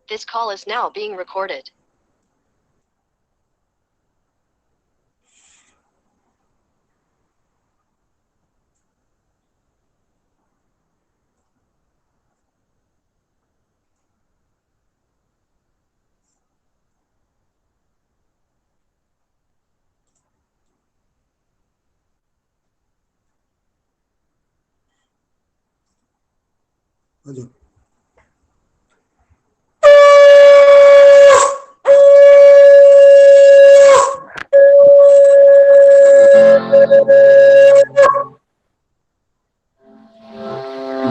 This call is now being recorded. Hello.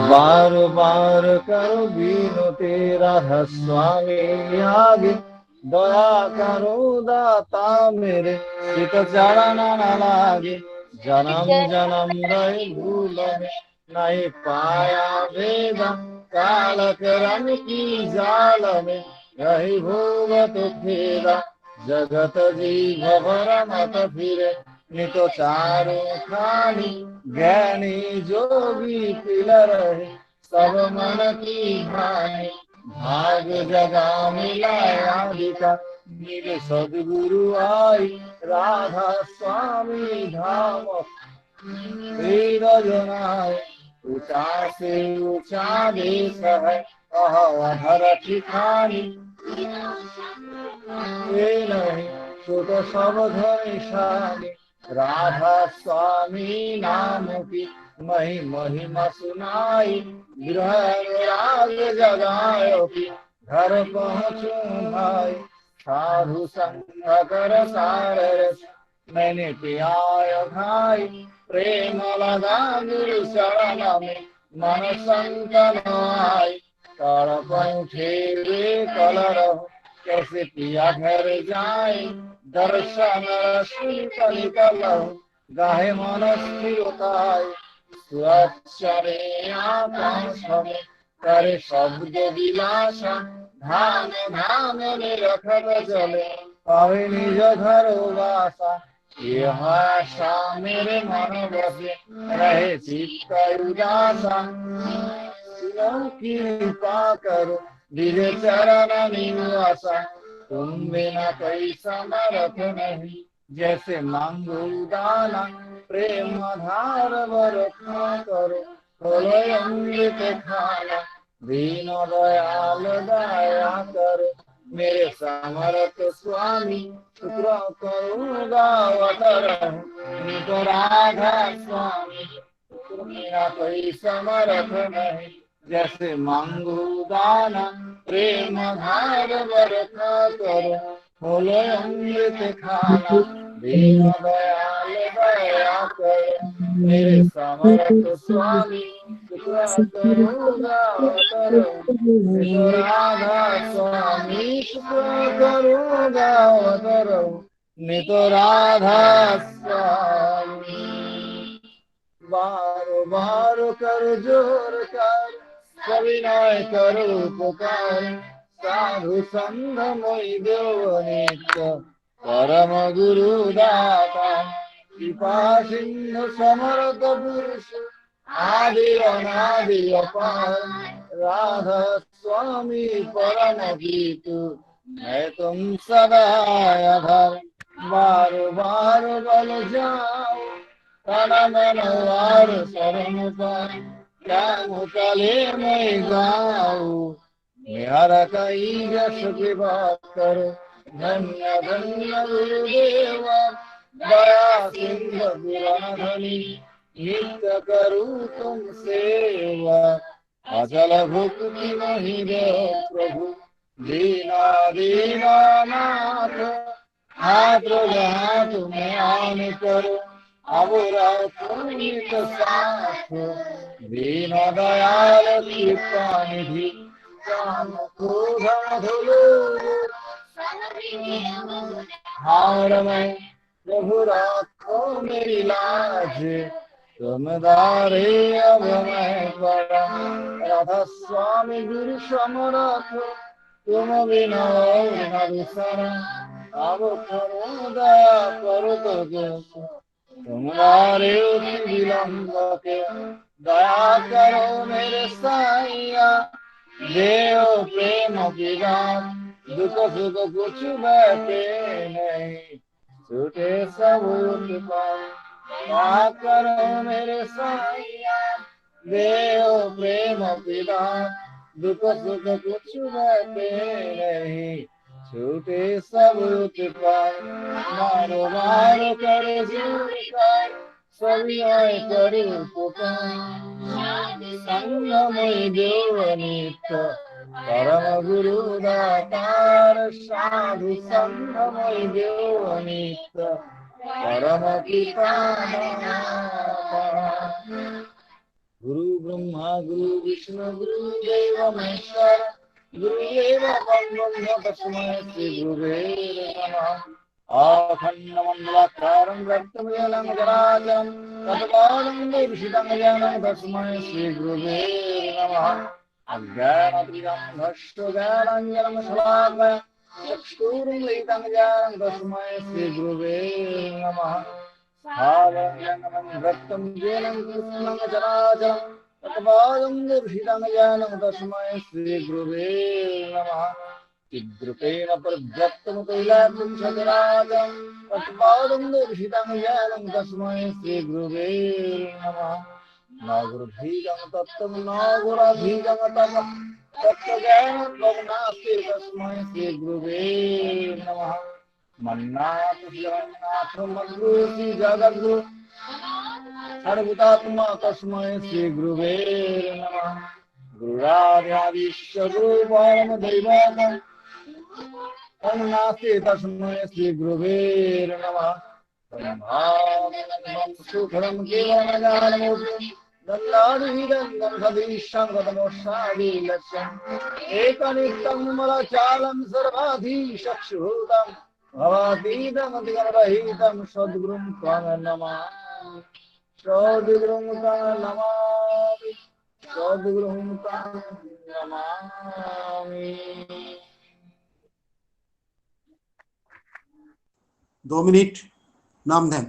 बार बार करो बीनते राधा स्वामी आगे दया करो दाता मेरे सित चरण न लागे जन्म जन्म रहे भूल में नहीं पाया वेद काल करम की जाल में रही भोगत फेरा जगत जीव भर मत फिरे नित चारो खानी ज्ञानी जोगी पिल रहे सब मन की भाई भाग जगा मिलाया का मेरे सदगुरु आई राधा स्वामी धाम वेद जनाए ऊंचा से ऊंचा देश है अधर ठिकानी ये नहीं तो सब धनिशानी राधा स्वामी नाम की महिमा सुनाई गृह राग जगायो की घर पहुँचू भाई साधु संग कर सार मैंने पियाय भाई प्रेम लगा गुरु शरण में मन संतन आई तड़प उठे वे कल रहो कैसे पिया घर जाए दर्शन निकल गाहे मन स्थिरताय स्वच्छरे आकाश में करे शब्द विलासा धाम धाम में रखत चले पावे निज घर वासा यह आशा मेरे मन बसे रहे चित्त उदासा कृपा करो विजय चरण निवासा तुम बिना कोई समर्थ नहीं जैसे मांगो दाना प्रेम धार बरखा करो खोलो अमृत खाना दीन दयाल दया करो मेरे समर्थ स्वामी शुक्र करूँगा अवतरण नित राधा स्वामी मेरा कोई समर्थ नहीं जैसे मांगो दाना प्रेम धार बरखा करो खोलो अमृत खाना दीन दयाल दया करो मेरे समर्थ स्वामी शुक्र करूँगा अवतरण राधा स्वामी शुक्र करूँगा अवतरण नित राधा स्वामी बार बार कर जोर कर सविनय करो पुकार साधु संग मोहि देव नित्य परम गुरु दाता कृपा सिंधु समर्थ पुरुष आदि अनादि अपार राधा स्वामी परम गीतु मैं तुम सदा आधार बार बार बल जाओ तन मन वार शरण पाए क्या मुकले मैं गाऊं मेरा कई जस की बात करो धन्य धन्य गुरुदेव दया सिंधु गुराधनी नित्य करूं तुम सेवा अचल भक्ति नहीं दे प्रभु दीना दीना नाथ हाथ जहाँ तुम्हें आन करो अब पुनित साथ दीन दयाल कृपा निधि हार में प्रभु राखो मेरी लाज तुम दारे अब मैं पड़ा राधा स्वामी गुरु समरथ तुम बिना न दूसरा अब करो दया करो तो तुम्हारे विलंब के दया करो मेरे साईया देव प्रेम विदान दुख सुख कुछ बहते नहीं, छूटे सब उत्पाद। क्या करो मेरे साईया, देव प्रेम विदान दुख सुख कुछ बहते नहीं, छूटे सब उत्पाद। मारो मारो करे जीव का, सभी आए करे पुकार। संगमय देव नित्य परम गुरु दातार, साधु संगमय देव नित्य परम पिता दातार। गुरु ब्रह्मा गुरु विष्णु गुरु देव महेश्वर, गुरुदेव परब्रह्म तस्मै श्री गुरुवे नमः। अखण्डमण्डलाकारं व्याप्तं जराचरं तत्पादं दर्शितं येन तस्मै श्री गुरुवे नमः। अज्ञानतिमिरं भस्मज्ञानाञ्जनं शलाकया चक्षुरुन्मीलितं येन तस्मै श्री गुरुवे नमः। स्थावरजङ्गमं रक्तं येनं कृष्णं जराचरं तत्पादं दर्शितं येन तस्मै श्री गुरुवे नमः। चिद्रूपेण प्रव्यक्तं कैलासं सचराचरं तत्पादं दर्शितं येन तस्मै श्री गुरुवे नमः। न गुरुभीजं तत्त्वं न गुरुभीजं तपः, तत्त्वज्ञानं नास्ति तस्मै श्री गुरुवे नमः। मन्नाथ जगन्नाथ मद्गुरु श्री जगद्गुरु सर्वभूतात्मा तस्मै श्री गुरुवे नमः। गुरुराध्यादिश्य गुरु परम दैवतं नास्ति तस्मै श्री गुरुवे नमः। ब्रह्मानन्दं सुखदं केवलं ज्ञानमूर्तिं दन्दादिदन्दं सदीशं गतमोक्षादिलक्ष्यम् एकनिष्ठं मलचालं सर्वाधीशक्षुभूतं भवातीतमतिगणरहितं सद्गुरुं त्वं नमामि, सद्गुरुं त्वं नमामि, सद्गुरुं त्वं नमामि। 2 मिनट नाम ध्यान।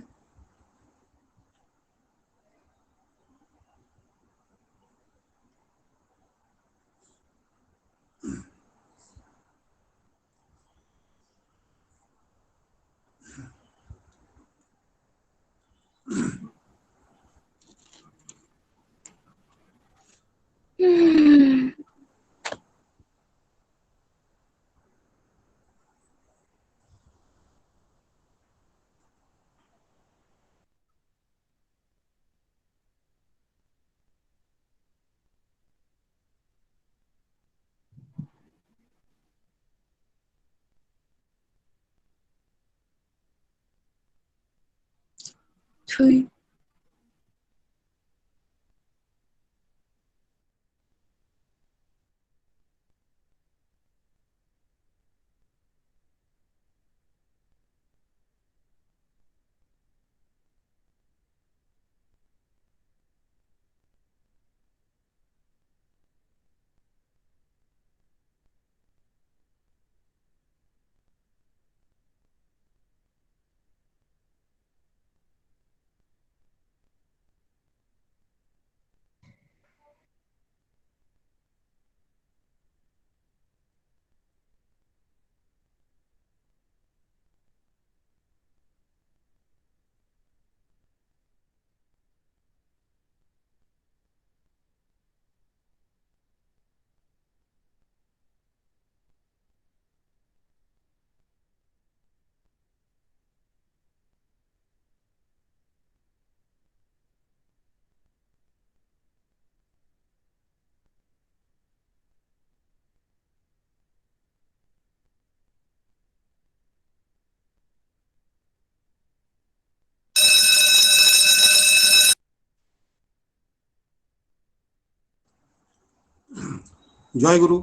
जय गुरु।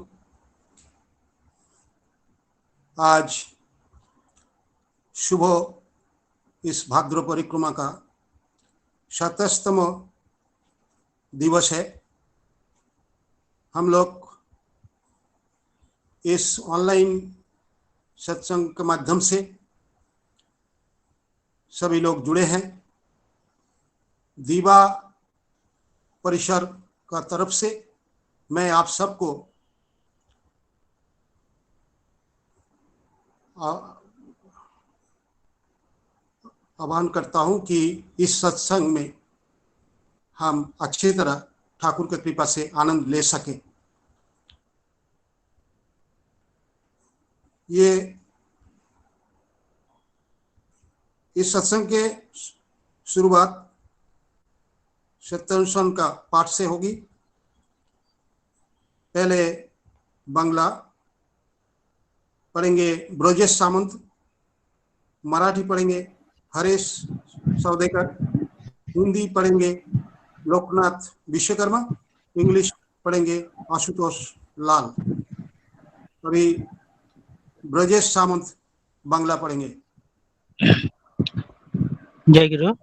आज शुभ इस भाद्र परिक्रमा का 27तम दिवस है। हम लोग इस ऑनलाइन सत्संग के माध्यम से सभी लोग जुड़े हैं। दीवा परिसर का तरफ से मैं आप सबको आह्वान करता हूं कि इस सत्संग में हम अच्छी तरह ठाकुर की कृपा से आनंद ले सकें। ये इस सत्संग के शुरुआत सत्यानुशासन का पाठ से होगी। पहले बांग्ला पढ़ेंगे ब्रजेश सामंत, मराठी पढ़ेंगे हरेश सौदेकर, हिंदी पढ़ेंगे लोकनाथ विश्वकर्मा, इंग्लिश पढ़ेंगे आशुतोष लाल। अभी ब्रजेश सामंत बांग्ला पढ़ेंगे। जय गुरु।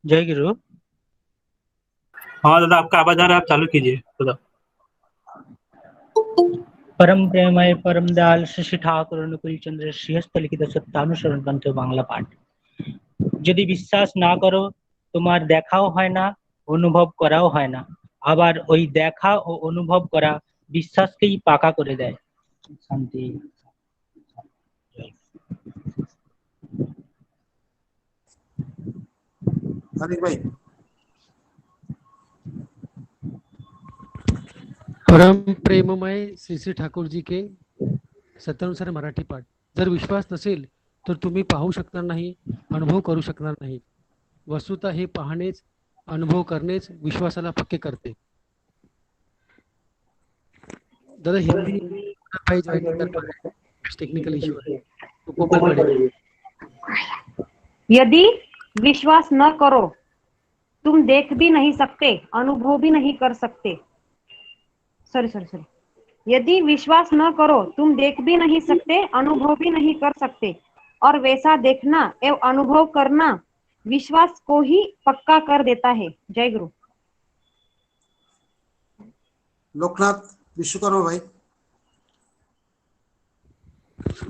जय गुरु। हाँ दादा, आपका आवाज आ रहा है, आप चालू कीजिए दादा। परम प्रेमय परम दयाल श्री ठाकुर अनुकूल चंद्र श्रीहस्त लिखित सत्यानुसरण ग्रंथ बांग्ला पाठ। यदि বিশ্বাস না করো তোমার দেখাও হয় না, অনুভব করাও হয় না, আবার ওই দেখা ও অনুভব করা বিশ্বাসকেই পাকা করে দেয়। শান্তি। हरीश भाई। परम प्रेममय श्री श्री ठाकूर जी के सत्यानुसार मराठी पाठ। जर विश्वास नसेल तर तुम्ही पाहू शकणार नाही, अनुभव करू शकणार नाही। वस्तुतः हे पाहणेच, अनुभव करणेच विश्वासाला पक्के करते। दादा हिंदी भाई ज्वाइन कर पा रहे हैं, टेक्निकल इशू है तो कोमल पढ़ेगी। यदि विश्वास न करो तुम देख भी नहीं सकते, अनुभव भी नहीं कर सकते। सॉरी यदि विश्वास न करो तुम देख भी नहीं सकते, अनुभव भी नहीं कर सकते, और वैसा देखना एवं अनुभव करना विश्वास को ही पक्का कर देता है। जय गुरु। लोकनाथ विश्वकर्मा भाई।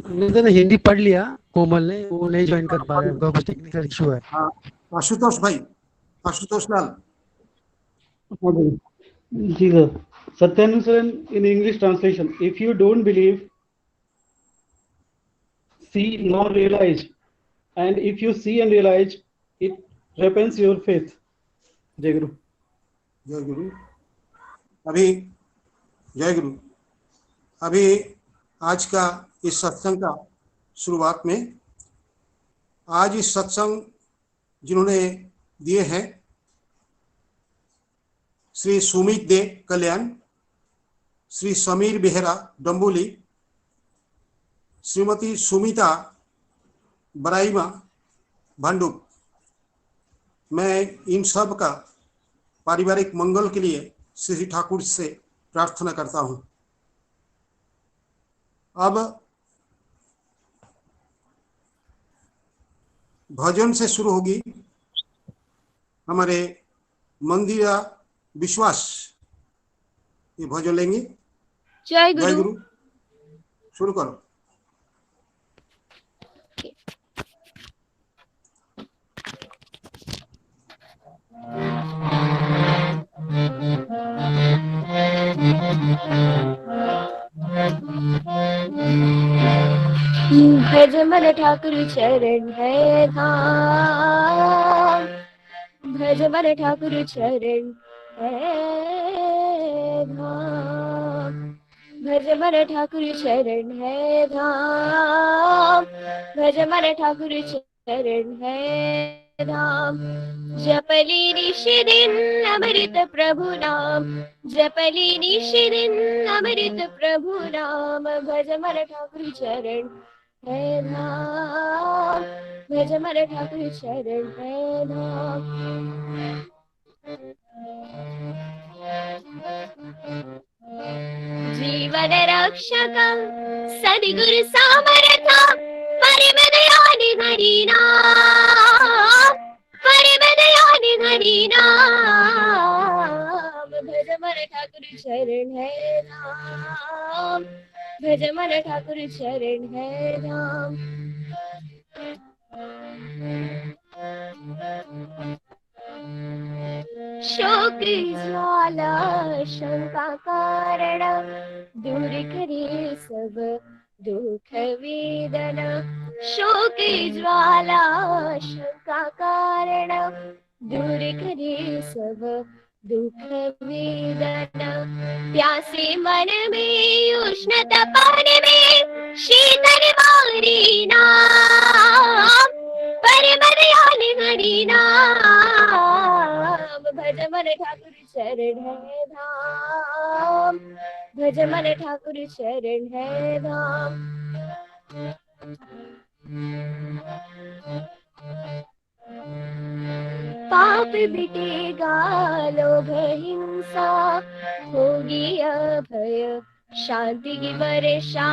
नहीं दादा हिंदी पढ़ लिया कोमल ने, वो नहीं ज्वाइन कर पा रहा है, उनका कुछ टेक्निकल इशू है। हाँ, आशुतोष भाई, आशुतोष लाल। जी sir. Satyanusaran in English translation: if you don't believe, see nor realize, and if you see and realize, it repents your faith. जय गुरु। जय गुरु। अभी जय गुरु। अभी आज का इस सत्संग का शुरुआत में, आज इस सत्संग जिन्होंने दिए हैं श्री सुमित दे कल्याण, श्री समीर बेहरा डम्बोली, श्रीमती सुमिता बराइमा भांडुप, मैं इन सब का पारिवारिक मंगल के लिए श्री ठाकुर से प्रार्थना करता हूं। अब भजन से शुरू होगी हमारे मंदिरा विश्वास, ये भजन लेंगे। जय जय गुरु। गुरु। शुरू करो। भज मन ठाकुर चरण है धाम, भज मन ठाकुर चरण है धाम, भज मन ठाकुर चरण है धाम, भज मन ठाकुर चरण है धाम। जपली निश दिन अमृत प्रभु नाम, जपली निश दिन अमृत प्रभु नाम, भज मन ठाकुर चरण है धाम, भज मन ठाकुर चरण है धाम। जीवन रक्षक सद्गुरु सामर्थ, परम दयानि हरि नाम, परम दयानि हरि नाम, भज मन ठाकुर चरण है धाम, भज मन ठाकुर चरण है धाम। शोक ज्वाला शंका कारण दूर करे सब दुख वेदना शोक ज्वाला शंका कारण दूर करे सब दुख वेदना प्यासे मन में उष्णता पानी में शीतल वारी नाम परम दयाल हरि नाम भज मन ठाकुर शरण है धाम भज मन ठाकुर शरण है धाम पाप मिटेगा लोभ हिंसा होगी अभय शांति की वर्षा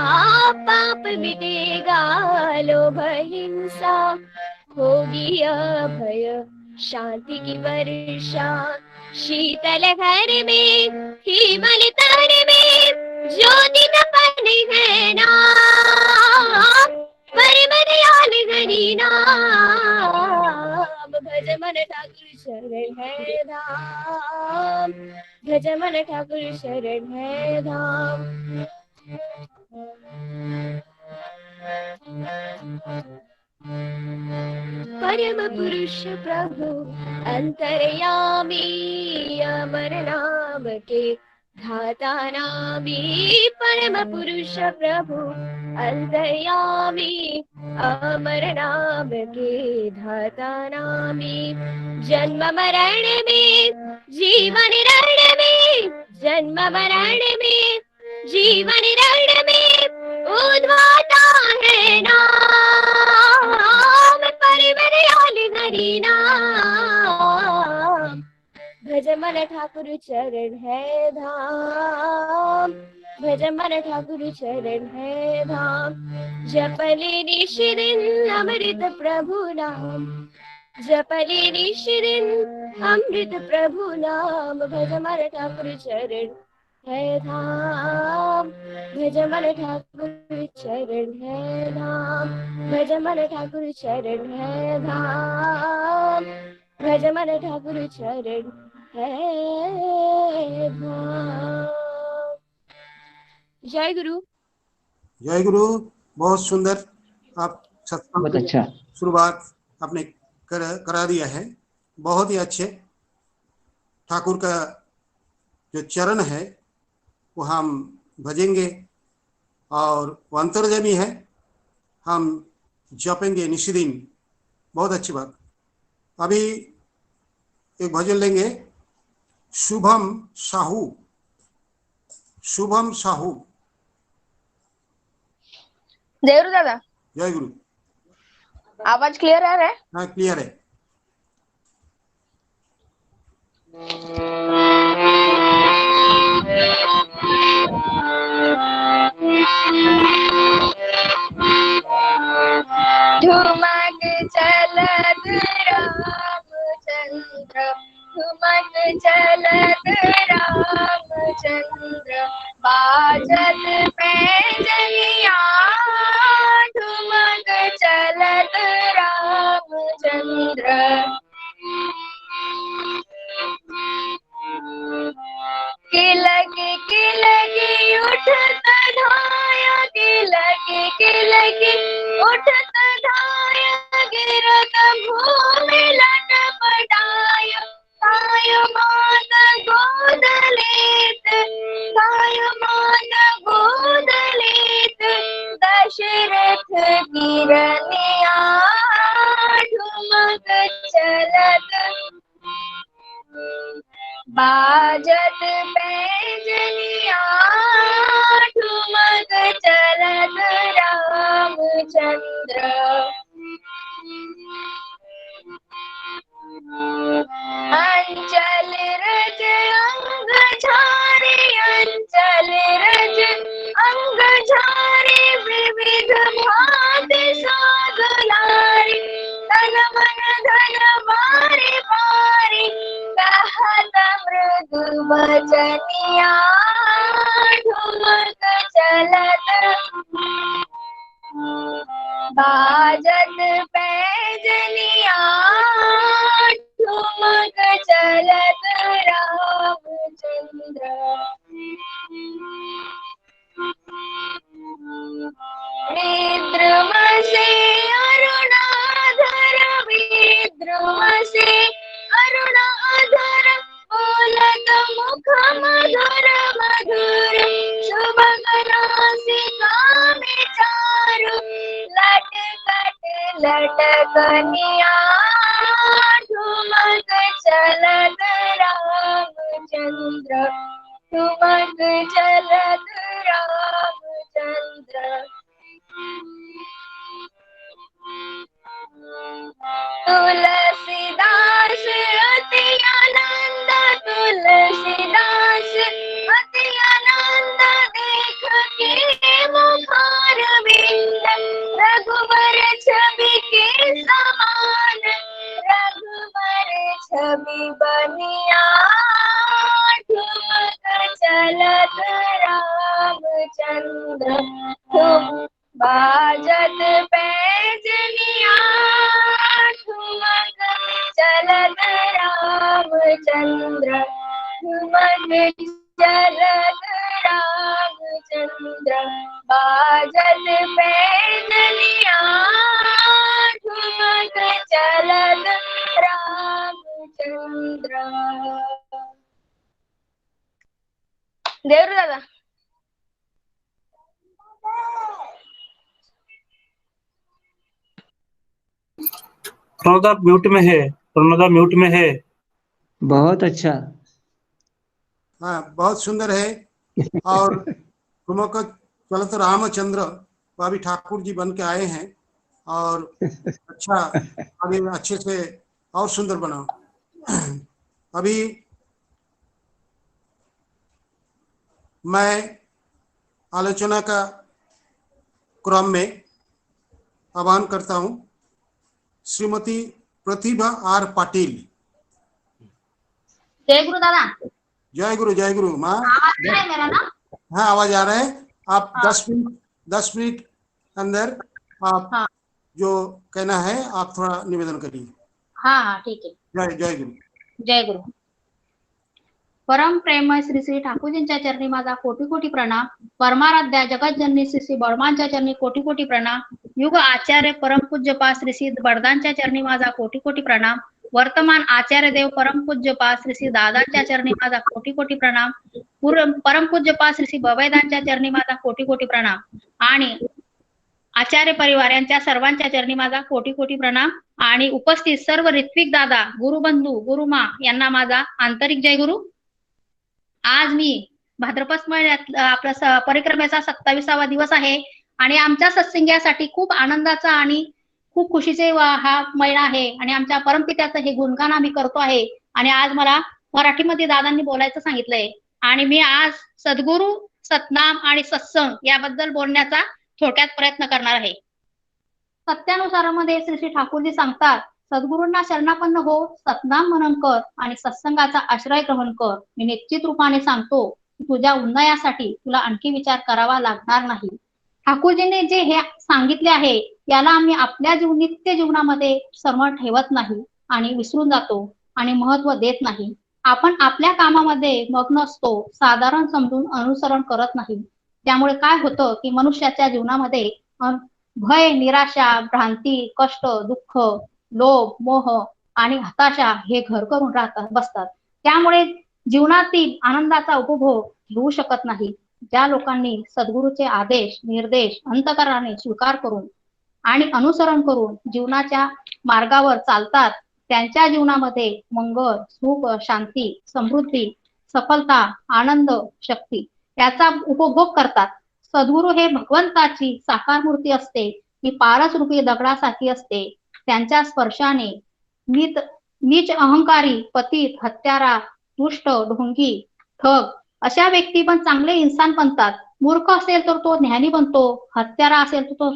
पाप मिटेगा लोभ हिंसा होगी अभय शांति की वर्षा शीतल घर में हिमल तर में ज्योति तपन है नाम परम दयाल हरि नाम भज मन ठाकुर शरण है धाम भज मन ठाकुर शरण है धाम परम पुरुष प्रभु अंतर्यामी अमर नाम के धाता नामी परम पुरुष प्रभु अंतर्यामी अमर नाम के धाता नामी जन्म मरण में जीवन रण में जन्म मरण में जीवन रण में उद्धाता है नाम परम दयाल हरि नाम भज मन ठाकुर चरण है धाम भज मन ठाकुर चरण है धाम जपले निश दिन अमृत प्रभु नाम जपले निश दिन अमृत प्रभु नाम भज मन ठाकुर चरण है धाम भज मन ठाकुर चरण है धाम भज मन ठाकुर चरण है धाम भज मन ठाकुर चरण है धाम जय गुरु जय गुरु। बहुत सुंदर आप सत्संग बहुत अच्छा शुरुआत आपने करा दिया है। बहुत ही अच्छे ठाकुर का जो चरण है वो हम भजेंगे और वो अंतर्जमी है, हम जपेंगे निशिदिन। बहुत अच्छी बात। अभी एक भजन लेंगे, शुभम साहू। शुभम साहू। जय गुरु दादा। जय गुरु। आवाज क्लियर आ रहा है? हाँ क्लियर है। ठुमक चलत रामचंद्र ठुमक चलत रामचंद्र बाजत पैजनिया ठुमक चलत रामचंद्र किलकी उठत धाया किलकी उठत धाया गिरत भूमि लटपटाय काय मान गोद लेत दशरथ गिरनिया ठुमक चलत बाजत पैजनिया ठुमक चलत रामचंद्र अंचल रज अंग झारे अंचल रज अंग झारे विविध भांति सागुलारी तन मन धन बारी बारी कहत मृदु वचनिया ठुमक चलत बाजत पैजनिया ठुमक मुख मधुर मधुर सुभग नासिका विचारु लटकट लटकनिया ठुमक चलत रामचंद्र ठुमक चलत रामचंद्र तुलसीदास अति आनंद तुलसीदास अति आनंद देख के मुखार बिंद रघुवर छवि के समान रघुवर छवि बनिया ठुमक चलत रामचंद्र ठुम बाजत पैजनिया ठुमक चलत रामचंद्र ठुमक चलत रामचंद्र बाजत पैजनिया ठुमक चलत रामचंद्र। देवरू दादा प्रणोदा म्यूट में है, प्रणोदा म्यूट में है। बहुत अच्छा। हाँ बहुत सुंदर है। और ठुमक चलत रामचंद्र अभी ठाकुर जी बन के आए हैं और अच्छा अभी अच्छे से और सुंदर बनाओ। अभी मैं आलोचना का क्रम में आह्वान करता हूं श्रीमती प्रतिभा आर पाटिल। जय गुरु दादा। जय गुरु माँ। आवाज आ रहा है मेरा ना? हाँ आवाज आ रहा है। आप 10 मिनट अंदर आप जो कहना है आप थोड़ा निवेदन करिए। हाँ ठीक है। जय गुरु। जय गुरु। परम प्रेमय श्री श्री ठाकूरजींच्या चरणी माझा कोटी कोटी प्रणाम। परमाराध्या जगतजननी श्री श्री बळमांच्या चरणी कोटी कोटी प्रणाम। युग आचार्य परम पूज्य पा श्री श्री बडदांच्या चरणी माझा कोटी कोटी प्रणाम। वर्तमान आचार्य देव परम पूज्य पा श्री श्री दादांच्या चरणी माझा कोटी कोटी प्रणाम। परम पूज्य पा श्री श्री बबैदांच्या चरणी माझा कोटी कोटी प्रणाम आणि आचार्य परिवार यांच्या सर्वांच्या चरणी माझा कोटी कोटी प्रणाम आणि उपस्थित सर्व ऋत्विक दादा गुरुबंधू गुरुमा यांना माझा आंतरिक जय गुरु। आज मी भाद्रपद महिन्यात आपला परिक्रमेचा 27वा दिवस आहे आणि आमच्या सत्संग्यासाठी खूप आनंदाचा आणि खूप खुशीचे हा महिना आहे आणि आमच्या परमपित्याचं हे गुणगान आम्ही करतो आहे। आणि आज मला मराठीमध्ये दादांनी बोलायचं सांगितलंय आणि मी आज सद्गुरु सतनाम आणि सत्संग याबद्दल बोलण्याचा थोडक्यात प्रयत्न करणार आहे। सत्यानुसारामध्ये श्री श्री ठाकूरजी सांगतात सद्गुरूंना शरणापन्न हो, सतनाम मनन कर आणि सत्संगाचा आश्रय ग्रहण कर। मी निश्चित रूपाने सांगतो की तुझ्या उन्नयासाठी तुला आणखी विचार करावा लागणार नाही। ठाकूरजीने जे हे सांगितले आहे याला आम्ही आपल्या नित्य जीवनामध्ये समोर ठेवत नाही आणि विसरून जातो आणि महत्व देत नाही। आपण आपल्या कामामध्ये मग्न असतो, साधारण समजून अनुसरण करत नाही। त्यामुळे काय होतं की मनुष्याच्या जीवनामध्ये भय, निराशा, भ्रांती, कष्ट, दुःख, लोभ, मोह आणि हताशा हे घर करून बसतात। त्यामुळे जीवनातील आनंदाचा उपभोग घेऊ शकत नाही। ज्या लोकांनी सद्गुरूचे आदेश निर्देश अंतःकरणाने स्वीकार करून आणि अनुसरण करून जीवनाच्या मार्गावर चालतात त्यांच्या जीवनामध्ये मंगळ, सुख, शांती, समृद्धी, सफलता, आनंद, शक्ती याचा उपभोग करतात। सद्गुरू हे भगवंताची साकार मूर्ती असते, ती पारस रूपी दगडासारखी असते। त्यांच्या स्पर्शाने नीच अहंकारी, पतित, हत्यारा, दुष्ट, ढोंगी, ठग अशा व्यक्ती पण चांगले इन्सान बनतात। मूर्ख असेल तर तो ज्ञानी बनतो, हत्यारा असेल तर तो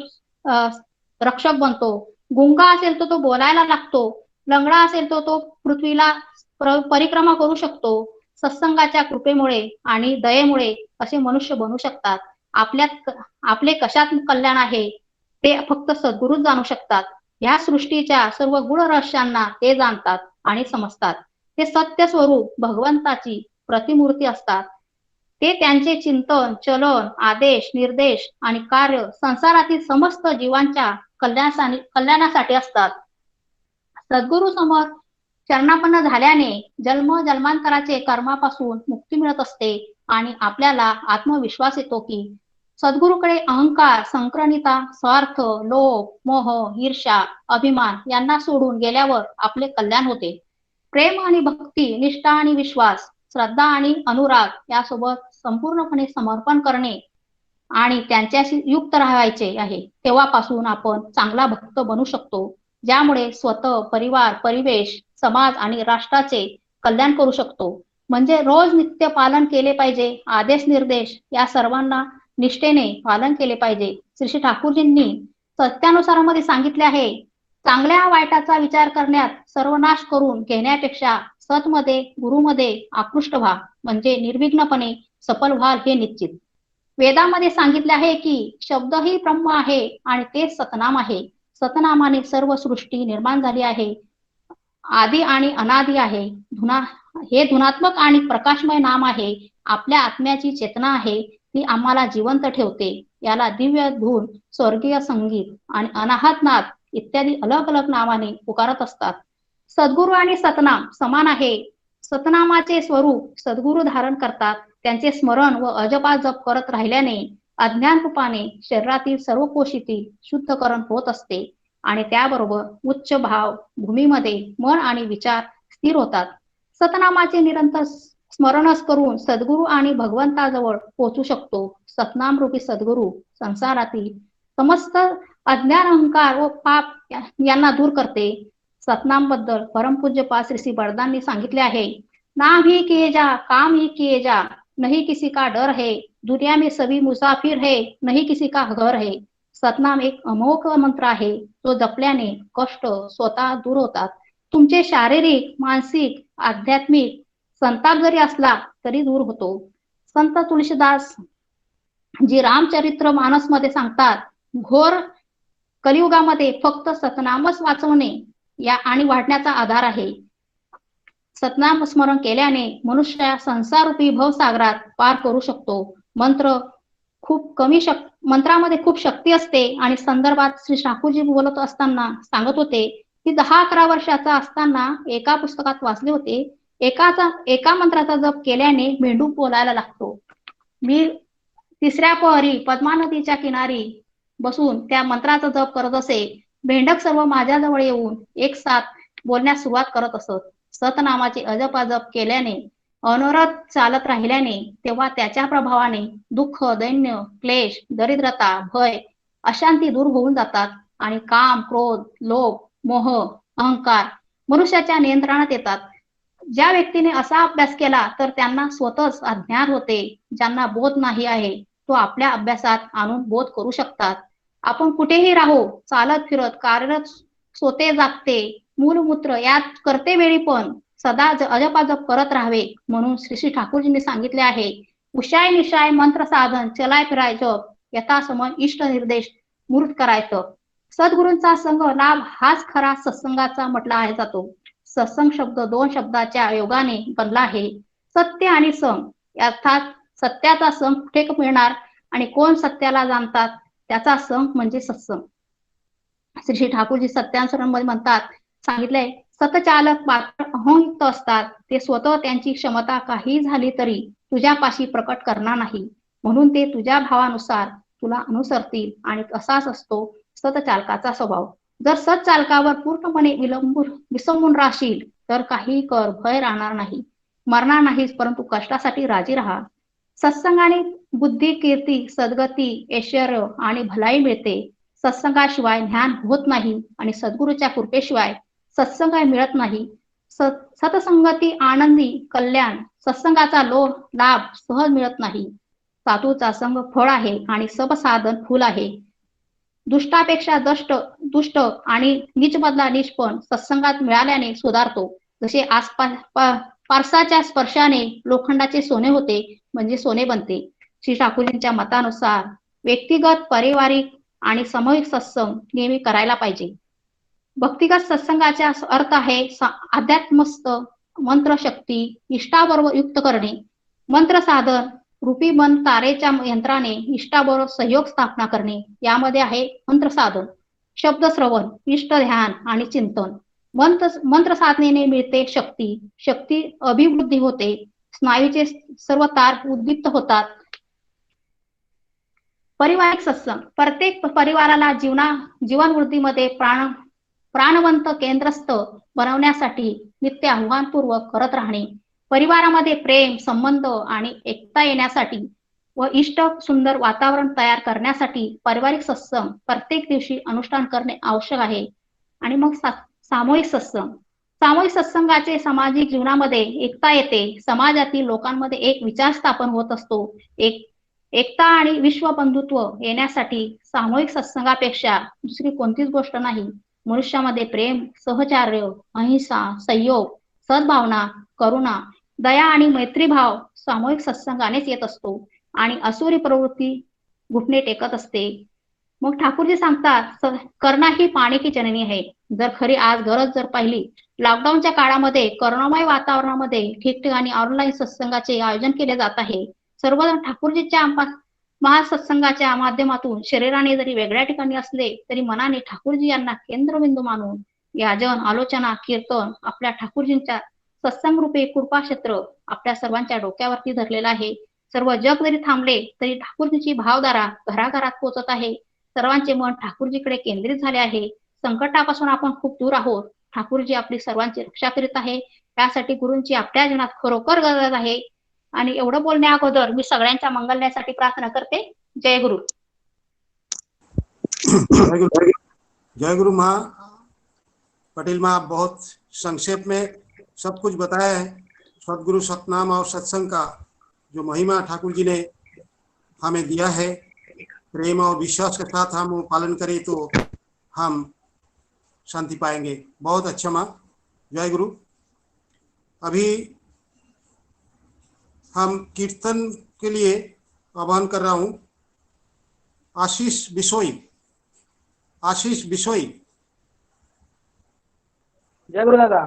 रक्षक बनतो, गुंगा असेल तर तो बोलायला लागतो, लंगडा असेल तर तो पृथ्वीला परिक्रमा करू शकतो। सत्संगाच्या कृपेमुळे आणि दयेमुळे असे मनुष्य बनू शकतात। आपले कशात कल्याण आहे ते फक्त सद्गुरूच जाणू शकतात। या सृष्टीच्या सर्व गुण रहस्यांना ते जाणतात आणि समजतात। ते सत्य स्वरूप भगवंताची प्रतिमूर्ती असतात। ते त्यांचे चिंतन, चलन, आदेश, निर्देश आणि कार्य संसारातील समस्त जीवांच्या कल्याणासाठी असतात। सद्गुरू समोर शरणापन्न झाल्याने जन्म जन्मांतराचे कर्मापासून मुक्ती मिळत असते आणि आपल्याला आत्मविश्वास येतो की सद्गुरूकडे अहंकार, संक्रमिता, स्वार्थ, लोभ, मोह, ईर्ष्या, अभिमान यांना सोडून गेल्यावर आपले कल्याण होते. प्रेम आणि भक्ती, निष्ठा आणि विश्वास, श्रद्धा आणि अनुराग यासोबत संपूर्णपणे समर्पण करणे आणि त्यांच्याशी युक्त राहायचे आहे. तेव्हापासून आपण चांगला भक्त बनू शकतो, ज्यामुळे स्वतः, परिवार, परिवेश, समाज आणि राष्ट्राचे कल्याण करू शकतो. म्हणजे रोज नित्य पालन केले पाहिजे. आदेश निर्देश या सर्वांना निष्ठेने पालन केले पाहिजे. श्री ठाकूरजींनी सत्यानुसारामध्ये सांगितले आहे, चांगल्या वाईटाचा विचार करण्यात सर्वनाश करून घेण्यापेक्षा सतमध्ये, गुरुमध्ये आकृष्ट व्हा, म्हणजे निर्विघ्नपणे सफल व्हाल हे निश्चित. वेदामध्ये सांगितले आहे की शब्द ही ब्रह्म आहे आणि ते सतनाम आहे. सतनामाने सर्व सृष्टी निर्माण झाली आहे. आदी आणि अनादी आहे. हे धुनात्मक आणि प्रकाशमय नाम आहे. आपल्या आत्म्याची चेतना आहे, ती आम्हाला जिवंत ठेवते. याला दिव्य धून, स्वर्गीय संगीत आणि अनाहत नाद इत्यादी अलग अलग नावाने पुकारत असतात. सद्गुरू आणि सतनाम समान आहे. सतनामाचे स्वरूप सद्गुरू धारण करतात. त्यांचे स्मरण व अजपा जप करत राहिल्याने अज्ञान रूपाने शरीरातील सर्व कोशीतील शुद्धकरण होत असते आणि त्याबरोबर उच्च भाव भूमीमध्ये मन आणि विचार स्थिर होतात. सतनामाचे निरंतर स्मरणच करून सद्गुरू आणि भगवंताजवळ पोहोचू शकतो. सतनाम रूपी सद्गुरू संसारातील समस्त अज्ञान, अहंकार व पाप यांना दूर करते. सतनाम बद्दल परमपूज्य पा श्री बरदांनी सांगितले आहे, नाम ही किए जा, काम ही किए जा, नहीं किसी का डर है, दुनिया में सभी मुसाफिर है, नहीं किसी का घर है. सतनाम एक अमोघ मंत्र आहे, जो जपल्याने कष्ट स्वतः दूर होतात. तुमचे शारीरिक, मानसिक, आध्यात्मिक संताप जरी असला तरी दूर होतो. संत तुलसीदास जी रामचरित्र मानस मध्ये सांगतात, घोर कलियुगामध्ये फक्त सतनामच वाचवणे या आणि वाढण्याचा आधार आहे. सतनाम स्मरण केल्याने मनुष्य संसाररूपी भवसागरात पार करू शकतो. मंत्रामध्ये खूप शक्ती असते आणि संदर्भात श्री ठाकूरजी बोलत असताना सांगत होते की 10-11 वर्षाचा असताना एका पुस्तकात वाचले होते, एका मंत्राचा जप केल्याने मेंढू बोलायला लागतो. मी 3ऱ्या पहरी पद्मा नदीच्या किनारी बसून त्या मंत्राचा जप करत असे. मेंढक सर्व माझ्याजवळ येऊन एक साथ बोलण्यास सुरुवात करत असत. सतनामाचे अजपाजप केल्याने, अनवरत चालत राहिल्याने तेव्हा त्याच्या प्रभावाने दुःख, दैन्य, क्लेश, दरिद्रता, भय, अशांती दूर होऊन जातात आणि काम, क्रोध, लोभ, मोह, अहंकार मनुष्याच्या नियंत्रणात येतात. ज्या व्यक्तीने असा अभ्यास केला तर त्यांना स्वतःच अज्ञान होते. ज्यांना बोध नाही आहे तो आपल्या अभ्यासात आणून बोध करू शकतात. आपण कुठेही राहो, चालत फिरत, कार्यरत, सोते जागते, मूलमूत्र यात करते वेळी पण सदा अजपाजप करत राहावे. म्हणून श्री ठाकूरजींनी सांगितले आहे, उशाय निशाय मंत्र साधन, चलाय फिराय जप, यथासमय इष्ट निर्देश मूर्त करायचं. सद्गुरूंचा संग लाभ हाच खरा सत्संगाचा म्हटला आहे जातो. सत्संग शब्द 2 शब्दाच्या योगाने बनला आहे. सत्य आणि संग, अर्थात सत्याचा संग कुठे मिळणार आणि कोण सत्याला जाणतात त्याचा संग म्हणजे सत्संग. श्री ठाकूरजी सत्यानुसारामध्ये म्हणतात, सांगितलंय, सतचालक मात्र अहंयुक्त असतात. ते स्वतः त्यांची क्षमता काही झाली तरी तुझ्यापाशी प्रकट करणार नाही. म्हणून ते तुझ्या भावानुसार तुला अनुसरतील आणि असाच असतो सतचालकाचा स्वभाव. जर सतचालकावर पूर्णपणे विसंबून राहशील तर काही कर, भय राहणार नाही, मरणार नाहीस, परंतु कष्टासाठी राजी राहा. सत्संगाने बुद्धी, कीर्ती, सद्गती, ऐश्वर्य आणि भलाई मिळते. सत्संगाशिवाय ज्ञान होत नाही आणि सद्गुरूच्या कृपेशिवाय सत्संग मिळत नाही. सतसंगती आनंदी कल्याण, सत्संगाचा लाभ सहज मिळत नाही. साधूचा संग फळ आहे आणि सबसाधन फूल आहे. दुष्टापेक्षा दुष्ट आणि नीचमधला नीच पण सत्संगात मिळाल्याने सुधारतो. जसे पारसाच्या स्पर्शाने लोखंडाचे सोने होते, म्हणजे सोने बनते. श्री ठाकूरजींच्या मतानुसार व्यक्तिगत, पारिवारिक आणि सामूहिक सत्संग नेहमी करायला पाहिजे. भक्तिगत सत्संगाचा अर्थ आहे अध्यात्मस्थ मंत्र शक्ती निष्ठाबरोबर युक्त करणे. मंत्र साधन रूपी मन तारेच्या यंत्राने निष्ठाबरोबर सहयोग स्थापना करणे यामध्ये आहे मंत्र साधन. शब्द श्रवण, इष्ट ध्यान आणि चिंतन. मंत्र साधनेने मिळते शक्ती. शक्ती अभिवृद्धी होते. स्नायूचे सर्व तार उद्दीप्त होतात. पारिवारिक सत्संग. प्रत्येक परिवाराला जीवनवृद्धीमध्ये प्राणवंत केंद्रस्थ बनवण्यासाठी नित्य आव्हानपूर्वक करत राहणे. परिवारामध्ये प्रेम, संबंध आणि एकता येण्यासाठी व इष्ट सुंदर वातावरण तयार करण्यासाठी पारिवारिक सत्संग प्रत्येक दिवशी अनुष्ठान करणे आवश्यक आहे. आणि मग सामूहिक सत्संग. सामूहिक सत्संगाचे सामाजिक जीवनामध्ये एकता येते. समाजातील लोकांमध्ये एक विचार स्थापन होत असतो. एकता आणि विश्वबंधुत्व येण्यासाठी सामूहिक सत्संगापेक्षा दुसरी कोणतीच गोष्ट नाही. मनुष्यामध्ये प्रेम, सहचार्य, अहिंसा, संयोग, सद्भावना, करुणा, दया आणि मैत्रीभाव सामूहिक सत्संगानेच येत असतो आणि असुरी प्रवृत्ती घुटणे टेकत असते. मग ठाकूरजी सांगतात, करुणा ही पाणी की जननी आहे. जर खरी आज गरज जर पाहिली, लॉकडाऊनच्या काळामध्ये करुणामय वातावरणामध्ये ठिकठिकाणी ऑनलाईन सत्संगाचे आयोजन केले जात आहे. सर्वजण ठाकूरजीच्या महासत्संगाच्या माध्यमातून शरीराने जरी वेगळ्या ठिकाणी असले तरी मनाने ठाकूरजी यांना केंद्रबिंदू मानून याजन, आलोचना, कीर्तन आपल्या ठाकूरजींच्या सत्संग रूपी कृपाक्षेत्र आपल्या सर्वांच्या डोक्यावरती धरलेला आहे. सर्व जग जरी थांबले तरी ठाकूरजीची भावधारा घराघरात पोहोचत आहे. सर्वांचे मन ठाकूरजीकडे केंद्रित झाले आहे. संकटापासून आपण खूप दूर आहोत. ठाकूरजी आपली सर्वांची रक्षा करीत आहे. त्यासाठी गुरूंची आपल्या जीवनात खरोखर गरज आहे. आणि एवढं बोलण्या अगोदर मी सगळ्यांच्या मंगल्यासाठी प्रार्थना करते. जय गुरु. जय गुरु माँ. पटेल माँ, बहुत संक्षेप में सब कुछ बताया है. सदगुरु सतनाम और सत्संग का जो महिमा ठाकुर जी ने हमें दिया है, प्रेम और विश्वास के साथ हम वो पालन करें तो हम शांति पाएंगे. बहुत अच्छा माँ. जय गुरु. अभी हम कीर्तन के लिए आह्वान कर रहा हूँ आशीष बिशोई. आशीष बिशोई. जय गुरु दादा.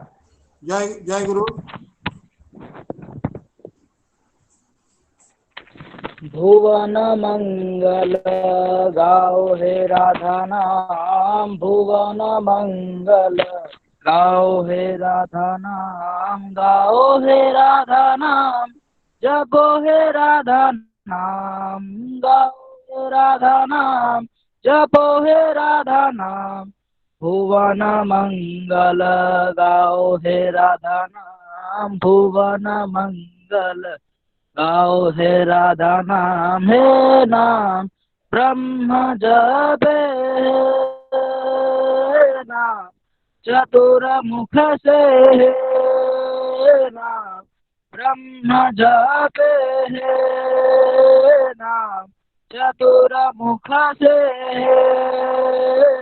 जय गुरु. भुवन मंगल गाओ हे राधा नाम. भुवन मंगल गाओ हे राधा नाम. गाओ हे राधा नाम. जपो हे राधा नाम. गाओ हे राधा नाम. जपो हे राधा नाम. भुवन मंगल गाओ हे राधा नाम. भुवन मंगल गाओ हे राधा नाम. हे नाम ब्रह्म जपे नाम चतुर मुख से. हे नाम ब्रह्म जपे नाम चतुर मुख से.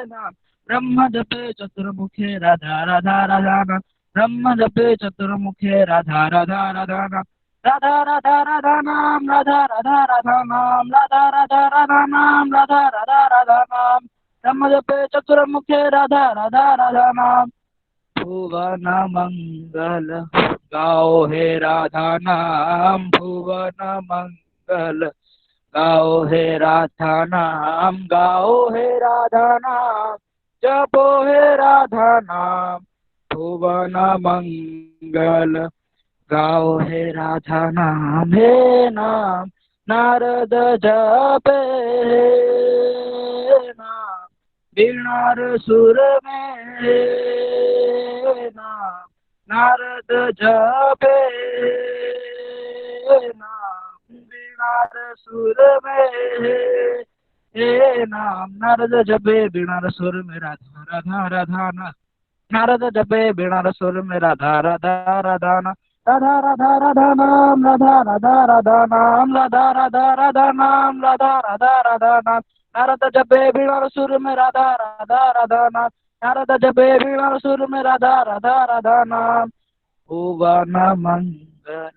नाम ब्रह्म जपे चतुर्मुखे राधा राधा राधा नाम. ब्रह्म जपे चतुर्मुखे राधा राधा राधा नाम. राधा राधा राधा नाम. राधा राधा राधा नाम. राधा राधा राधा नाम. राधा राधा राधा नाम. ब्रह्म जपे चतुर्मुखे राधा राधा राधा नाम. भुवन मंगल गाओ हे राधा नाम. भुवन मंगल गाओ हे राधा नाम. गाओ हे राधा नाम. जपो हे राधा नाम. भुवन मंगल गाओ हे राधा नाम. हे नाम नारद जपे नाम बीणार सुर में. नाम नारद जपे नाम बीणार सुर में. हे नाम नारद जपे बीणार सुर में. राधा राधा राधा ना. नारद जपे बीणार सुर में. राधा राधा राधा ना. राधा राधा राधा नाम. राधा राधा राधा नाम. राधा राधा राधा नाम. राधा राधा राधा नाम. नारद जपे बीणार सुर में. राधा राधा राधा नाम. नारद जपे बीणार सुर में. राधा राधा राधा नाम. भुवन मंगल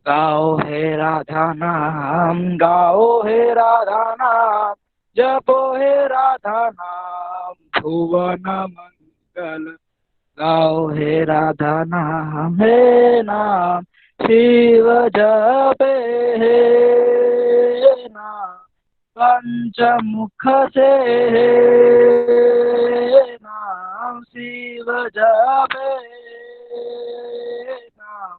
गाओ हे राधा नाम. गाओ हे राधा नाम. जपो हे राधा नाम. भुवन मंगल गाओ हे राधा नाम. हे नाम शिव जपे नाम पंचमुख से. नाम शिव शिव जपे नाम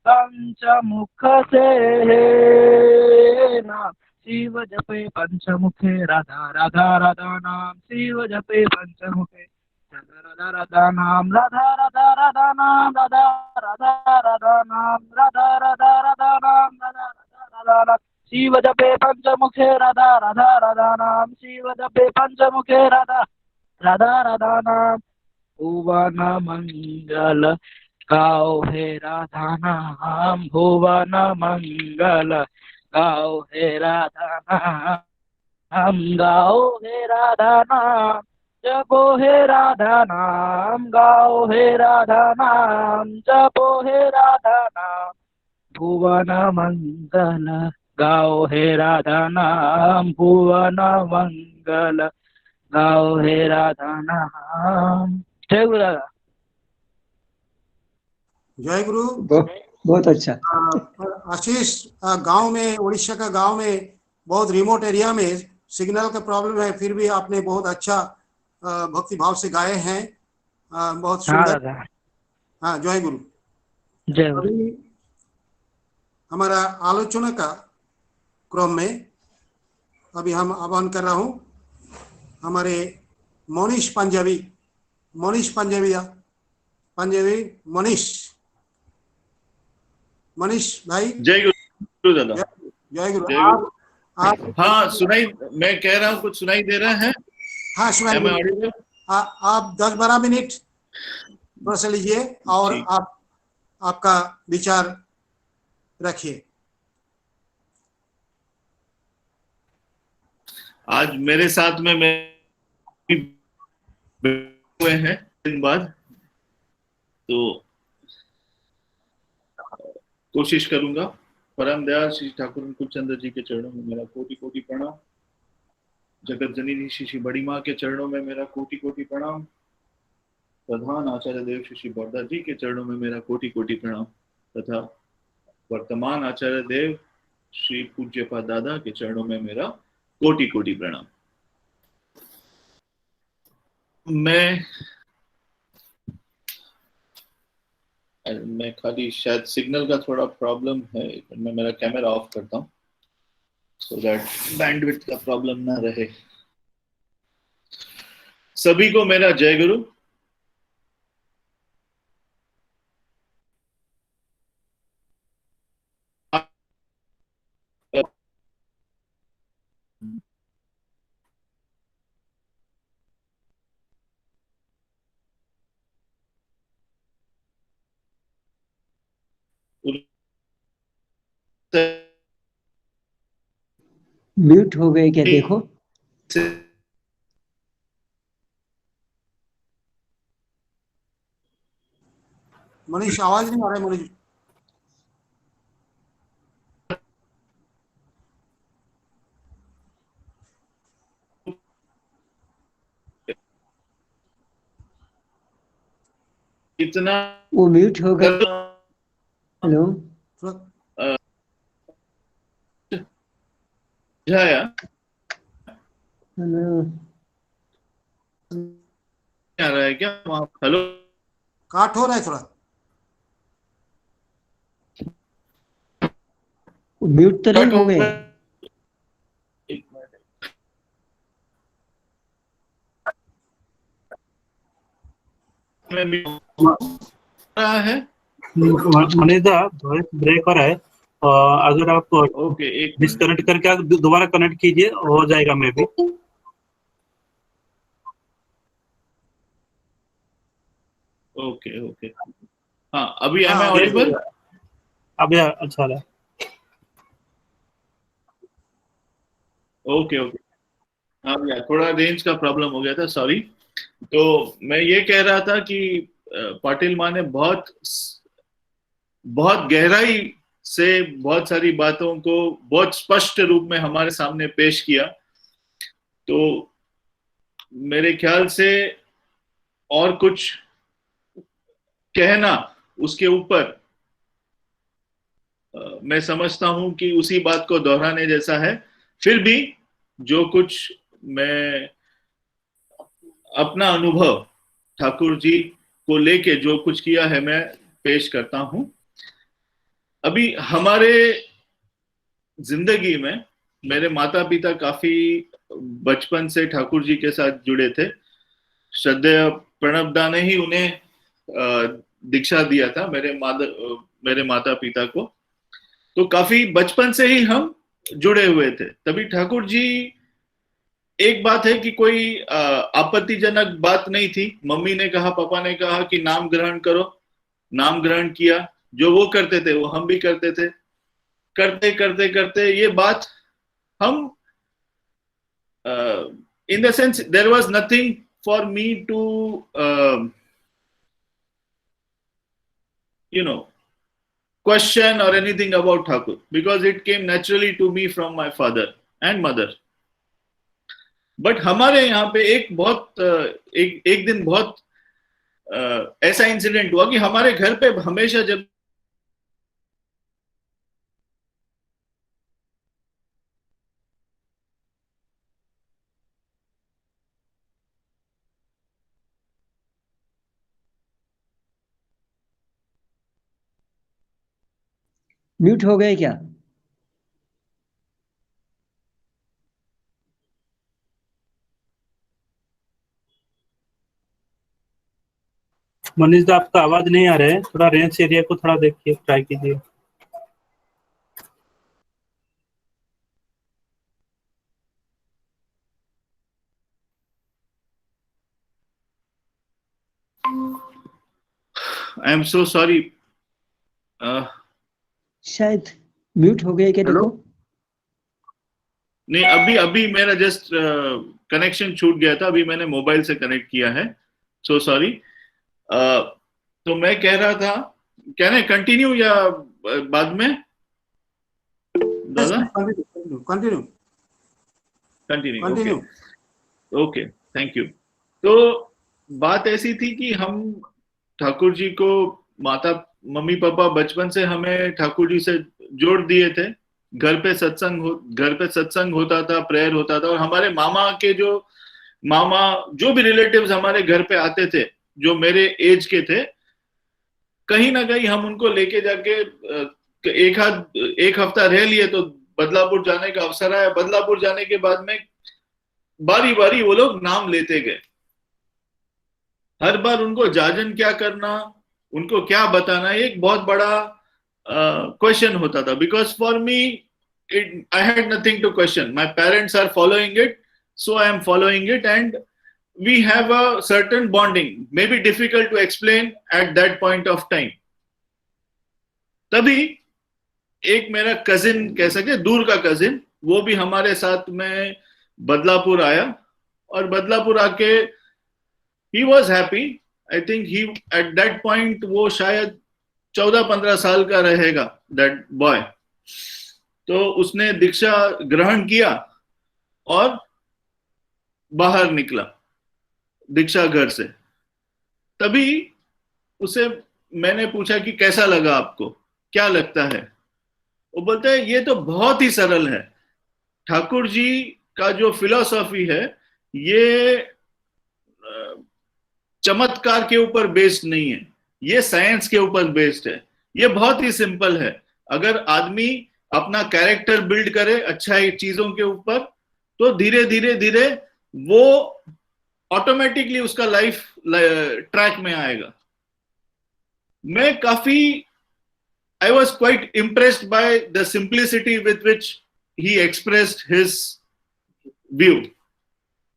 पंचमुख से हे नाम शिव जपे पंचमुखे राधा राधा राधा नाम शिव जपे पंचमुखे राधा राधा नाम राधा राधा राधा नाम राधा राधा राधा नाम राधा राधा राधा नाम राधा राधा राधा शिव जपे पंचमुखे राधा राधा राधा नाम शिव जपे पंचमुखे राधा राधा राधा नाम भुवन मंगल गाओ हे राधा नाम भुवन मंगल गाओ हे राधा नाम गाओ हे राधा नाम जपो हे राधा नाम गाओ हे राधा नाम जपो हे राधा नाम भुवन मंगल गाओ हे राधा नाम भुवन मंगल गाओ हे राधा नाम। जय गुरु दादा। जय गुरु। बहुत अच्छा। आशीष, गांव में, उड़ीसा का गांव में बहुत रिमोट एरिया में सिग्नल का प्रॉब्लम है, फिर भी आपने बहुत अच्छा भक्ति भाव से गाए हैं, बहुत सुंदर। हाँ, जय गुरु। जय गुरु। अभी हमारा आलोचना का क्रम में अभी हम आह्वान कर रहा हूँ हमारे मनीष पंजाबी मनीष भाई। जय गुरु दादा। जय गुरु। आप हाँ सुनाई, मैं कह रहा हूँ कुछ सुनाई दे रहा है? हाँ सुनाई। आप 10-12 मिनट थोड़ा सा लीजिए और आप आपका विचार रखिए। आज मेरे साथ में हुए हैं दिन बाद, तो कोशिश करूंगा। परम दयाल श्री ठाकुर कुलचंद्र जी के चरणों में मेरा कोटि कोटि प्रणाम। जगत जननी श्री बड़ी माँ के चरणों में मेरा कोटि कोटि प्रणाम। प्रधान आचार्य देव श्री बरदा जी के चरणों में मेरा कोटि कोटि प्रणाम तथा वर्तमान आचार्य देव श्री पूज्यपाद दादा के चरणों में मेरा कोटि कोटि प्रणाम। मैं खाली शायद सिग्नल का थोड़ा प्रॉब्लम है, मैं मेरा कैमरा ऑफ करता हूँ सो दैट बैंडविड्थ का प्रॉब्लम ना रहे। सभी को मेरा जय गुरु। म्यूट हो गए क्या? देखो मनीष, आवाज नहीं आ रहा है मनीष। इतना वो म्यूट हो गया। हेलो, जाया हेलो, आ रहा है क्या वहाँ? हेलो, काट हो रहा है थोड़ा। म्यूट तो नहीं हो गए? रहा है मनीष दा, ब्रेक हो रहा है। अगर आप ओके डिस्कनेक्ट करके आप दोबारा कनेक्ट कीजिए, हो जाएगा मे भी। ओके ओके हाँ, अभी am I audible? अभी अच्छा रहा। ओके ओके हाँ भैया, थोड़ा रेंज का प्रॉब्लम हो गया था, सॉरी। तो मैं ये कह रहा था कि पाटिल माँ ने बहुत गहराई से बहुत सारी बातों को बहुत स्पष्ट रूप में हमारे सामने पेश किया। तो मेरे ख्याल से और कुछ कहना उसके ऊपर मैं समझता हूं कि उसी बात को दोहराने जैसा है। फिर भी जो कुछ मैं अपना अनुभव ठाकुर जी को लेके जो कुछ किया है मैं पेश करता हूं। अभी हमारे जिंदगी में मेरे माता पिता काफी बचपन से ठाकुर जी के साथ जुड़े थे। श्रद्धेय प्रणब दा ने ही उन्हें दीक्षा दिया था मेरे माता पिता को, तो काफी बचपन से ही हम जुड़े हुए थे। तभी ठाकुर जी, एक बात है कि कोई आपत्तिजनक बात नहीं थी। मम्मी ने कहा, पापा ने कहा कि नाम ग्रहण करो, नाम ग्रहण किया। जो वो करते थे वो हम भी करते थे। करते करते करते ये बात हम in the sense there was nothing for me to question or anything about Thakur, because it came naturally to me from my father and mother. But हमारे यहाँ पे एक दिन बहुत ऐसा इंसिडेंट हुआ कि हमारे घर पे हमेशा जब म्यूट हो गए क्या? मनीष दा, आपका आवाज नहीं आ रहा है, थोड़ा रेंज एरिया को थोड़ा देखिए, ट्राई कीजिए। I am so sorry. शायद म्यूट हो गए क्या? देखो। नहीं, अभी मेरा जस्ट कनेक्शन छूट गया था, अभी मैंने मोबाइल से कनेक्ट किया है, सो सॉरी। तो मैं कह रहा था, कहने कंटिन्यू या बाद में दादा? कंटिन्यू। Okay, thank you. तो बात ऐसी थी कि हम ठाकुर जी को, मम्मी पापा बचपन से हमें ठाकुर जी से जोड़ दिए थे। घर पे सत्संग होता था, प्रेयर होता था, और हमारे मामा जो भी रिलेटिव्स हमारे घर पे आते थे जो मेरे एज के थे, कहीं ना कहीं हम उनको लेके जाके एक हफ्ता रह लिए तो बदलापुर जाने का अवसर आया। बदलापुर जाने के बाद में बारी बारी वो लोग नाम लेते गए। हर बार उनको जाजन क्या करना, उनको क्या बताना, एक बहुत बड़ा क्वेश्चन होता था। Because for me I had nothing to question, my parents are following it, so I am following it, and we have a certain bonding, maybe difficult to explain at that point of time. तभी एक मेरा cousin, कह सके दूर का cousin, वो भी हमारे साथ में बदलापुर आया, और बदलापुर आके he was happy. I think he at that point वो शायद 14-15 साल का रहेगा, that boy. तो उसने दीक्षा ग्रहण किया और बाहर निकला दीक्षा घर से। तभी उसे मैंने पूछा कि कैसा लगा आपको, क्या लगता है? वो बोलता है ये तो बहुत ही सरल है, ठाकुर जी का जो फिलॉसफी है ये चमत्कार के ऊपर बेस्ड नहीं है, ये साइंस के ऊपर बेस्ड है, ये बहुत ही सिंपल है। अगर आदमी अपना कैरेक्टर बिल्ड करे अच्छाई चीजों के ऊपर, तो धीरे धीरे धीरे वो ऑटोमेटिकली उसका लाइफ ट्रैक में आएगा। मैं काफी I was quite impressed by the simplicity with which he expressed his view,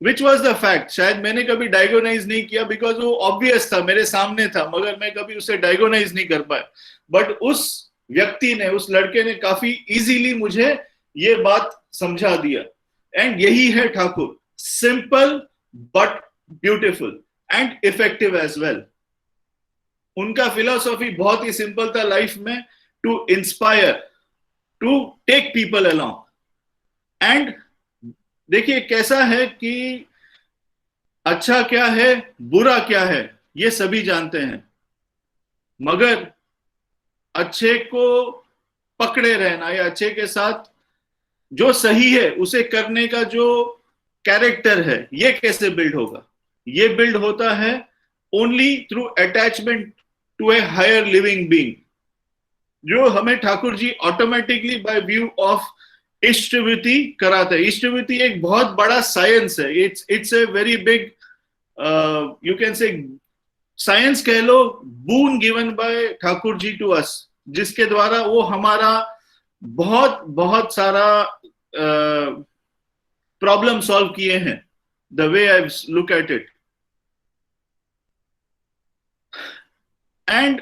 which was the fact. शायद मैंने कभी डायगोनाइज नहीं किया, बिकॉज वो ऑब्वियस था, मेरे सामने था, मगर मैं कभी उसे डायगोनाइज नहीं कर पाया। बट उस व्यक्ति ने, उस लड़के ने काफी इजीली मुझे ये बात समझा दिया। एंड यही है Thakur, simple but beautiful and effective as well. उनका फिलॉसफी बहुत ही सिंपल था लाइफ में, to inspire, to take people along. And देखिए कैसा है कि अच्छा क्या है, बुरा क्या है, ये सभी जानते हैं, मगर अच्छे को पकड़े रहना या अच्छे के साथ जो सही है उसे करने का जो कैरेक्टर है, ये कैसे बिल्ड होगा? ये बिल्ड होता है only through attachment to a higher living being, जो हमें Thakur ji automatically by view of इष्टवृत्ति कराते हैं। इष्टवृत्ति एक बहुत बड़ा साइंस है, it's a very big, you can say science कह लो, boon given by Thakur ji to us, जिसके द्वारा वो हमारा बहुत बहुत सारा प्रॉब्लम सॉल्व किए हैं, the way I look at it. And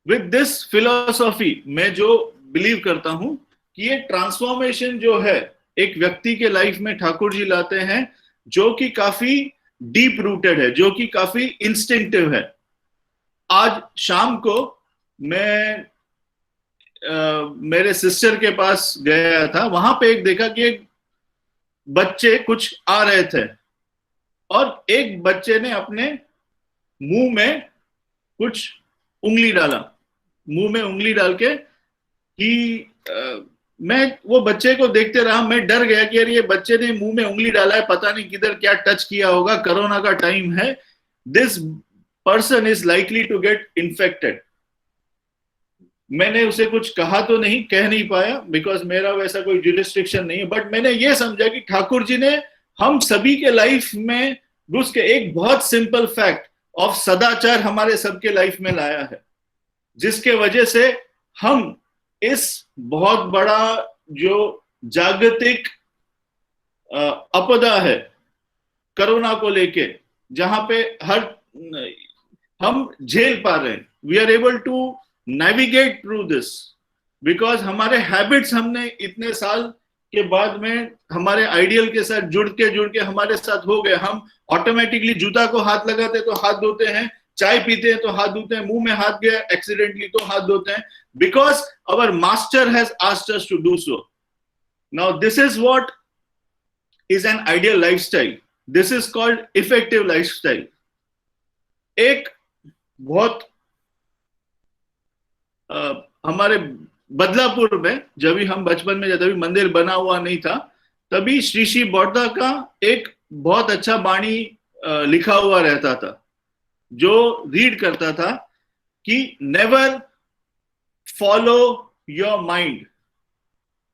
with this philosophy मैं जो बिलीव करता हूं कि ये ट्रांसफॉर्मेशन जो है एक व्यक्ति के लाइफ में ठाकुर जी लाते हैं, जो कि काफी डीप रूटेड है, जो कि काफी इंस्टिंक्टिव है। आज शाम को मैं मेरे सिस्टर के पास गया था, वहां पे एक देखा कि एक बच्चे कुछ आ रहे थे और एक बच्चे ने अपने मुंह में कुछ उंगली डाला, मुंह में उंगली डाल के कि मैं वो बच्चे को देखते रहा, मैं डर गया कि यार ये बच्चे ने मुंह में उंगली डाला है, पता नहीं किधर क्या टच किया होगा, कोरोना का टाइम है, this person is likely to get infected. मैंने उसे कुछ कहा तो नहीं, कह नहीं पाया, बिकॉज मेरा वैसा कोई जुरिस्डिक्शन नहीं है, बट मैंने ये समझा कि ठाकुर जी ने हम सभी के लाइफ में घुस के एक बहुत सिंपल फैक्ट ऑफ सदाचार हमारे सबके लाइफ में लाया है, जिसके वजह से हम इस बहुत बड़ा जो जागतिक आपदा है कोरोना को लेके, जहां पे हर हम झेल पा रहे हैं, we are able to navigate through this because हमारे हैबिट्स हमने इतने साल के बाद में हमारे आइडियल के साथ जुड़ के हमारे साथ हो गए। हम ऑटोमेटिकली जूता को हाथ लगाते हैं तो हाथ धोते हैं, चाय पीते हैं तो हाथ धोते हैं, मुंह में हाथ गया एक्सीडेंटली तो हाथ धोते हैं, because our master has asked us to do so. Now this is what is an ideal lifestyle, this is called effective lifestyle. एक बहुत हमारे बदलापुर में जब भी हम बचपन में जब भी मंदिर बना हुआ नहीं था, तभी श्री श्री बौद्धा का एक बहुत अच्छा बाणी लिखा हुआ रहता था, जो रीड करता था कि never follow your mind,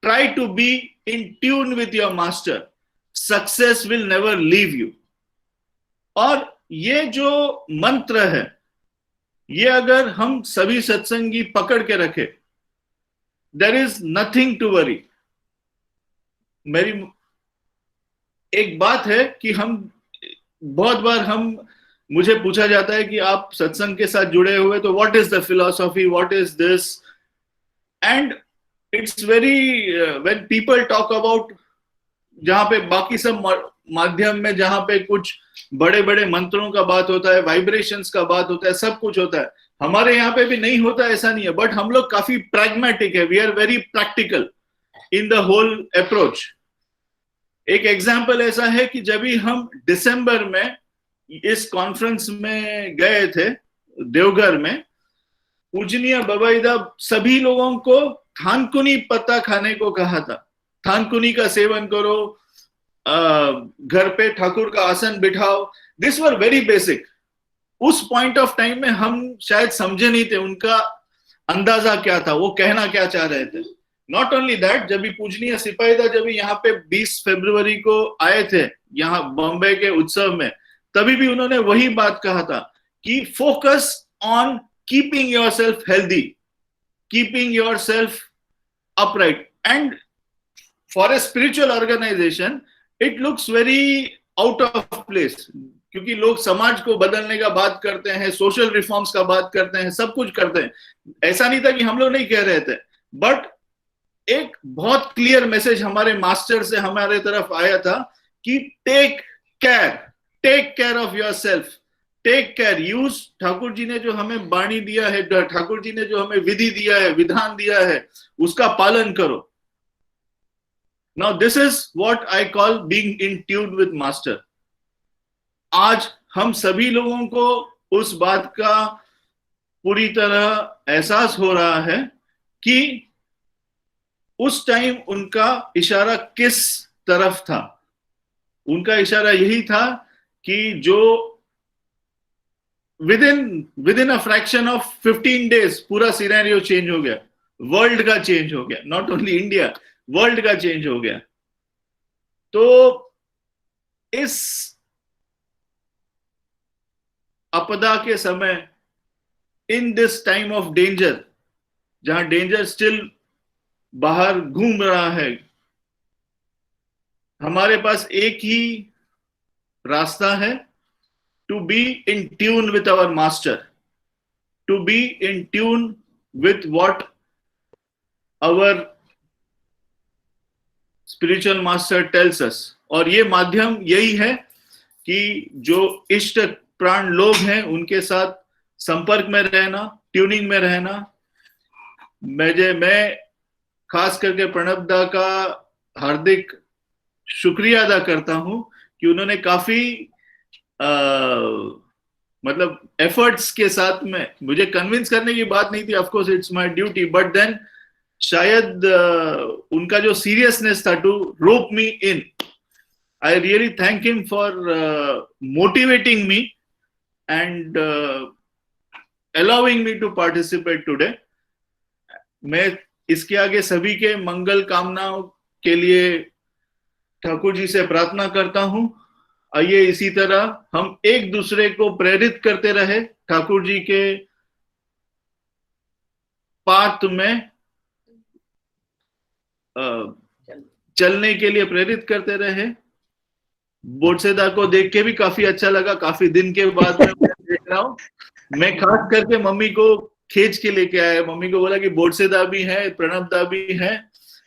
try to be in tune with your master, success will never leave you. और ये जो मंत्र है, ये अगर हम सभी सत्संगी पकड़ के रखे, there is nothing to worry. मेरी एक बात है कि हम बहुत बार मुझे पूछा जाता है कि आप सत्संग के साथ जुड़े हुए, तो what is the philosophy, what is this, and it's very when people talk about, जहां पे बाकी सब माध्यम में जहां पे कुछ बड़े बड़े मंत्रों का बात होता है, वाइब्रेशंस का बात होता है, सब कुछ होता है, हमारे यहाँ पे भी नहीं होता, ऐसा नहीं है, बट हम लोग काफी प्रैग्मेटिक है, we are very practical in the whole approach. एक एग्जाम्पल ऐसा है कि जब भी हम दिसंबर में इस कॉन्फ्रेंस में गए थे देवघर में, पूजनीय बबाईदा सभी लोगों को थानकुनी पत्ता खाने को कहा था, थानकुनी का सेवन करो, घर पे ठाकुर का आसन बिठाओ, दिस वर वेरी बेसिक। उस पॉइंट ऑफ टाइम में हम शायद समझे नहीं थे उनका अंदाजा क्या था, वो कहना क्या चाह रहे थे। नॉट ओनली दैट, जब भी पूजनीय सिपाहीदा जब भी यहाँ पे 20 फरवरी को आए थे यहाँ बॉम्बे के उत्सव में, तभी भी उन्होंने वही बात कहा था कि focus on keeping yourself healthy, keeping yourself upright, and for a spiritual organization it looks very out of place, क्योंकि लोग समाज को बदलने का बात करते हैं, सोशल रिफॉर्म्स का बात करते हैं, सब कुछ करते हैं। ऐसा नहीं था कि हम लोग नहीं कह रहे थे, बट एक बहुत क्लियर मैसेज हमारे मास्टर से हमारे तरफ आया था कि take care of yourself, take care, use, Thakur ji ने जो हमें बाणी दिया है, ठाकुर जी ने जो हमें विधि दिया है, विधान दिया है, उसका पालन करो। Now this is what I call being in tune with master. आज हम सभी लोगों को उस बात का पूरी तरह एहसास हो रहा है कि उस टाइम उनका इशारा किस तरफ था, उनका इशारा यही था कि जो with in a fraction of 15 days पूरा सिनेरियो चेंज हो गया, वर्ल्ड का चेंज हो गया, नॉट ओनली इंडिया, वर्ल्ड का चेंज हो गया। तो इस आपदा के समय, in this time of danger, जहां डेंजर स्टिल बाहर घूम रहा है, हमारे पास एक ही रास्ता है, to be in tune with our master, to be in tune with what our spiritual master tells us. और ये माध्यम यही है कि जो इष्ट प्राण लोग हैं उनके साथ संपर्क में रहना, ट्यूनिंग में रहना। मैं खास करके प्रणब दा का हार्दिक शुक्रिया अदा करता हूं कि उन्होंने काफी मतलब एफर्ट्स के साथ में, मुझे कन्विंस करने की बात नहीं थी, of course it's my duty, but then शायद उनका जो सीरियसनेस था to rope me in, I really thank him for motivating me and allowing me to participate today. मैं इसके आगे सभी के मंगल कामनाओं के लिए ठाकुर जी से प्रार्थना करता हूं। आइए इसी तरह हम एक दूसरे को प्रेरित करते रहे, ठाकुर जी के पाथ में चलने के लिए प्रेरित करते रहे। बोटसेदा को देख के भी काफी अच्छा लगा, काफी दिन के बाद मैं देख रहा हूं। मैं खास करके मम्मी को खींच के लेके आया, मम्मी को बोला कि बोटसेदा भी है, प्रणब दा भी है,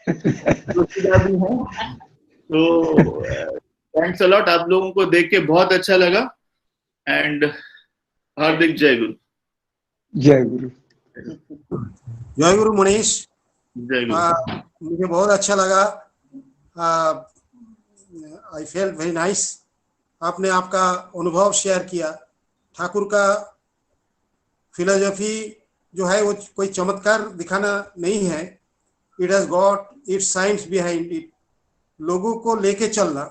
बोटसेदा भी है। तो थैंक्स अ लॉट, आप लोगों को देख के बहुत अच्छा लगा एंड हार्दिक जय गुरु। जय गुरु। जय गुरु मनीष, जय गुरु। मुझे बहुत अच्छा लगा, आई फेल्ट वेरी नाइस। आपने आपका अनुभव शेयर किया। ठाकुर का फिलोसफी जो है वो कोई चमत्कार दिखाना नहीं है, it has got its science behind it. लोगों को लेके चलना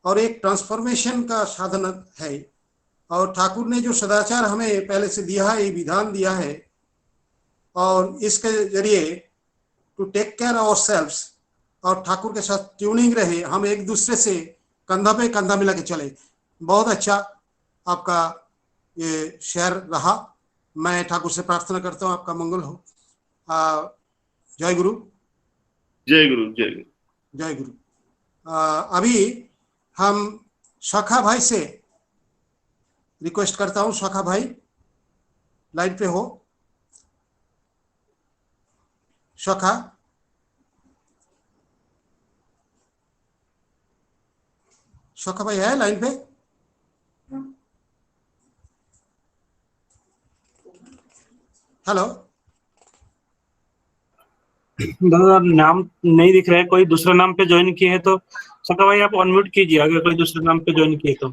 और एक ट्रांसफॉर्मेशन का साधन है। और ठाकुर ने जो सदाचार हमें पहले से दिया है, विधान दिया है, और इसके जरिए टू टेक केयर आवरसेल्व्स और ठाकुर के साथ ट्यूनिंग रहे, हम एक दूसरे से कंधा पे कंधा मिला के चले। बहुत अच्छा आपका ये शेयर रहा। मैं ठाकुर से प्रार्थना करता हूँ आपका मंगल हो। जय गुरु। जय गुरु। जय गुरु। जय गुरु। अभी हम शाखा भाई से रिक्वेस्ट करता हूँ, शाखा भाई लाइन पे हो। शाखा, शाखा भाई है लाइन पे? हेलो दादा, नाम नहीं दिख रहा है, कोई दूसरा नाम पे ज्वाइन किए हैं तो सका भाई आप अनम्यूट कीजिए, अगर कोई दूसरे नाम पे ज्वाइन किए तो।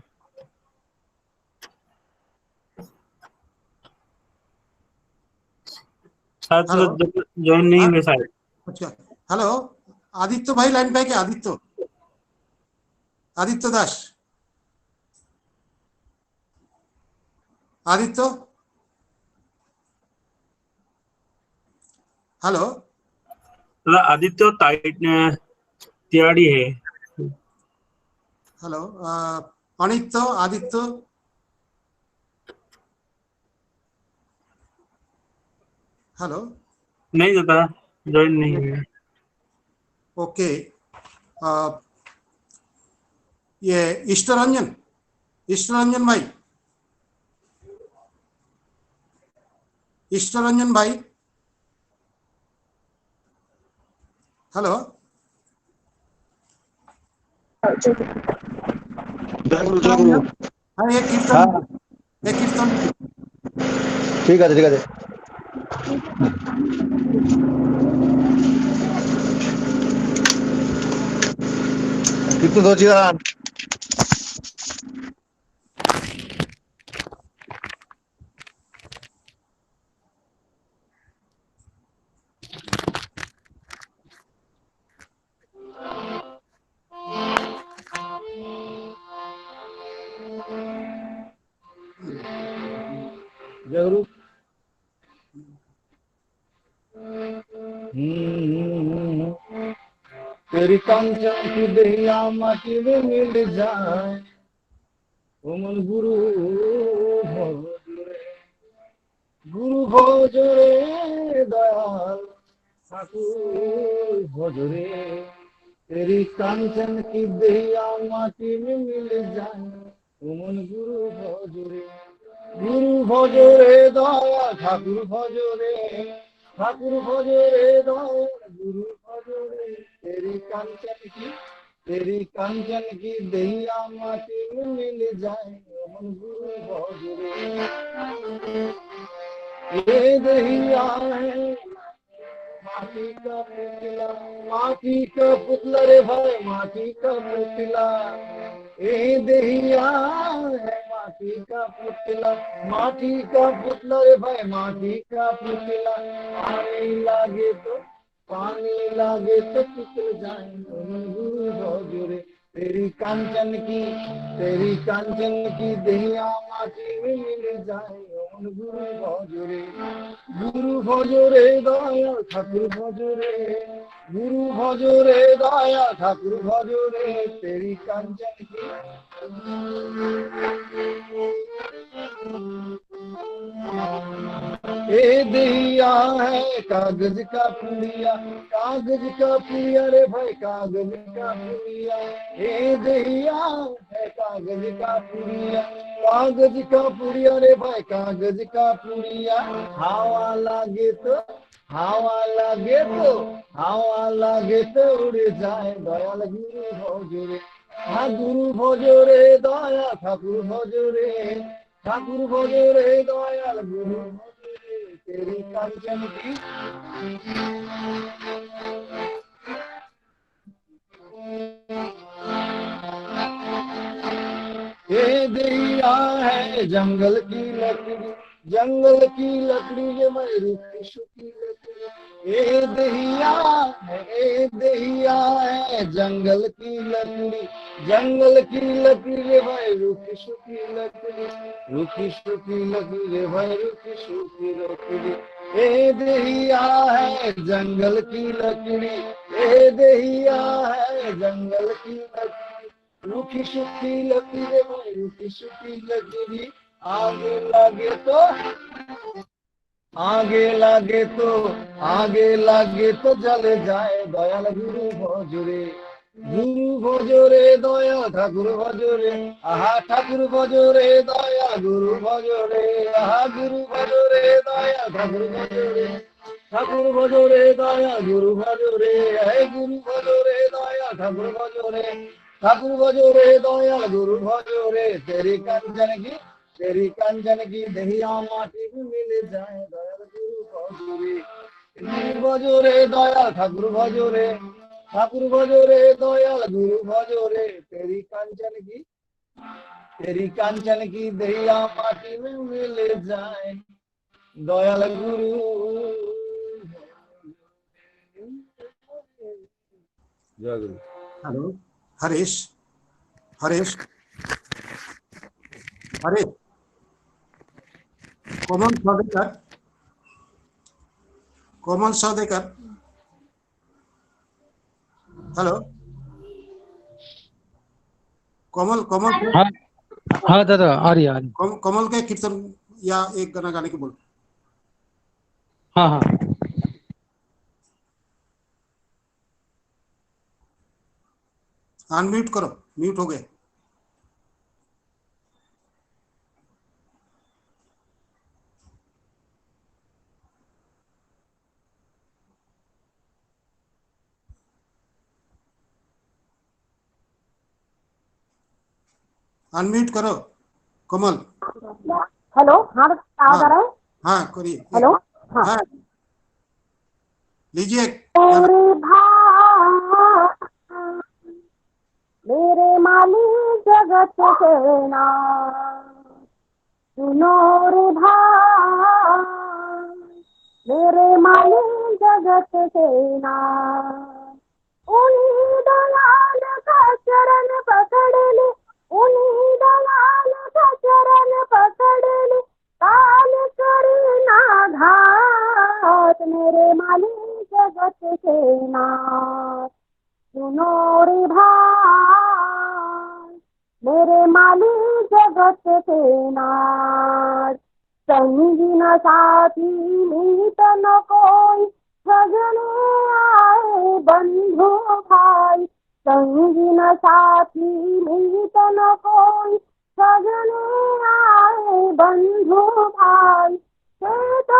शायद ज्वाइन नहीं हुए शायद। अच्छा, हेलो आदित्य भाई लाइन पे है क्या? आदित्य, आदित्य दास, आदित्य, हेलो। दादा आदित्य तिवारी है। हेलो अनित्य, आदित्य, हेलो। नहीं दादा, ज्वाइन नहीं है। ओके, ये ईश्वरंजन, ईश्वरंजन भाई, ईश्वरंजन भाई, हेलो। हाँ, एक कीर्तन ठीक है, ठीक है। कीर्तन सोचिए। जरूर। तेरी कांचन की दहिया माटी में मिल जाए, ओ मन गुरु भोजरे, गुरु भोजरे दयाल ठाकुर भोजरे। तेरी कांचन की दहिया माटी में मिल जाए, ओ मन गुरु भोजरे, गुरु भोजरे दया ठाकुर भोजरे, ठाकुर भोजरे दया गुरु भोजरे। तेरी कांचन की दहिया माटी में मिल जाए, ओ मन गुरु भोजरे। ये दहिया है माटी का पुतला, माटी का पुतला रे भाई, माटी का पुतला। ए दहिया है माटी का पुतला, माटी का पुतला रे भाई, माटी का पुतला। पानी लागे तो पिघल जाए, ओ मन गुरु भोजरे। तेरी कांचन की दहिया माटी में मिल जाए, ओ मन गुरु भोजरे, गुरु भोजरे दया ठाकुर भोजरे, गुरु भोजरे दया ठाकुर भोजरे। तेरी कांचन की ए दहिया है कागज का पुड़िया, कागज का पुड़िया रे भाई, कागज का पुड़िया। ए दहिया है कागज का पुड़िया, कागज का पुड़िया रे भाई, कागज का पुड़िया। हवा लागे तो उड़ जाए, दयाल गुरु भोजरे। हाँ गुरु भोजरे दया ठाकुर भोजरे, ठाकुर भोजरे दयाल गुरु भोजरे। तेरी कांचन की ये दहिया है जंगल की लकड़ी, जंगल की लकड़ी ये मैं रूखी सूखी लकड़ी। ये दहिया है जंगल की लकड़ी, जंगल की लकड़ी रे भाई, रूखी सूखी लकड़ी, रूखी सूखी लकड़ी रे भाई, रूखी सूखी लकड़ी। ए दहिया है जंगल की लकड़ी, ए दहिया है जंगल की लकड़ी, रूखी सूखी लकड़ी रे भाई, रूखी सूखी लकड़ी। आगे लागे तो जल जाए, दयाल गुरु भोजरे, गुरु भोजरे दया ठाकुर भोजरे। आहा ठाकुर भोजरे दया गुरु भोजरे, आहा गुरु भोजरे दया ठाकुर भोजरे, ठाकुर भोजरे दया गुरु भोजरे। हे गुरु भोजरे दया ठाकुर भोजरे, ठाकुर भोजरे दयाल गुरु भोजरे। तेरी कांचन की दहिया माटी में मिल जाए, दयाल गुरु भोजरे, गुरु भोजरे दया ठाकुर भोजरे, ठाकुर भोजरे दयाल गुरु भोजरे। तेरी कांचन की दहिया माटी में मिल जाए, दयाल गुरु। जय गुरु। हेलो हरीश, हरीश कोमल सौदेकर, हेलो कोमल हाँ दादा आ रही है। कोमल के कीर्तन या एक गाना गाने की बोल। हाँ अनम्यूट करो, म्यूट हो गए। अनम्यूट करो कोमल। हेलो, हाँ आवाज आ रहा है? हाँ करिए। हेलो, हाँ लीजिए। मेरे मालिक जगत सेना, सुनो रे भाई, मेरे मालिक जगत सेना। उन्हीं दयाल का चरण पकड़ ले, उन्हीं दयाल का चरण पकड़ ले, काल मेरे माली जगत के नाथ सुनो रे भाई मेरे माली जगत के नाथ संगी न साथी मीत न कोई सजने आए बंधु भाई संगी न साथी मीत न कोई सजने आए बंधु भाई से तो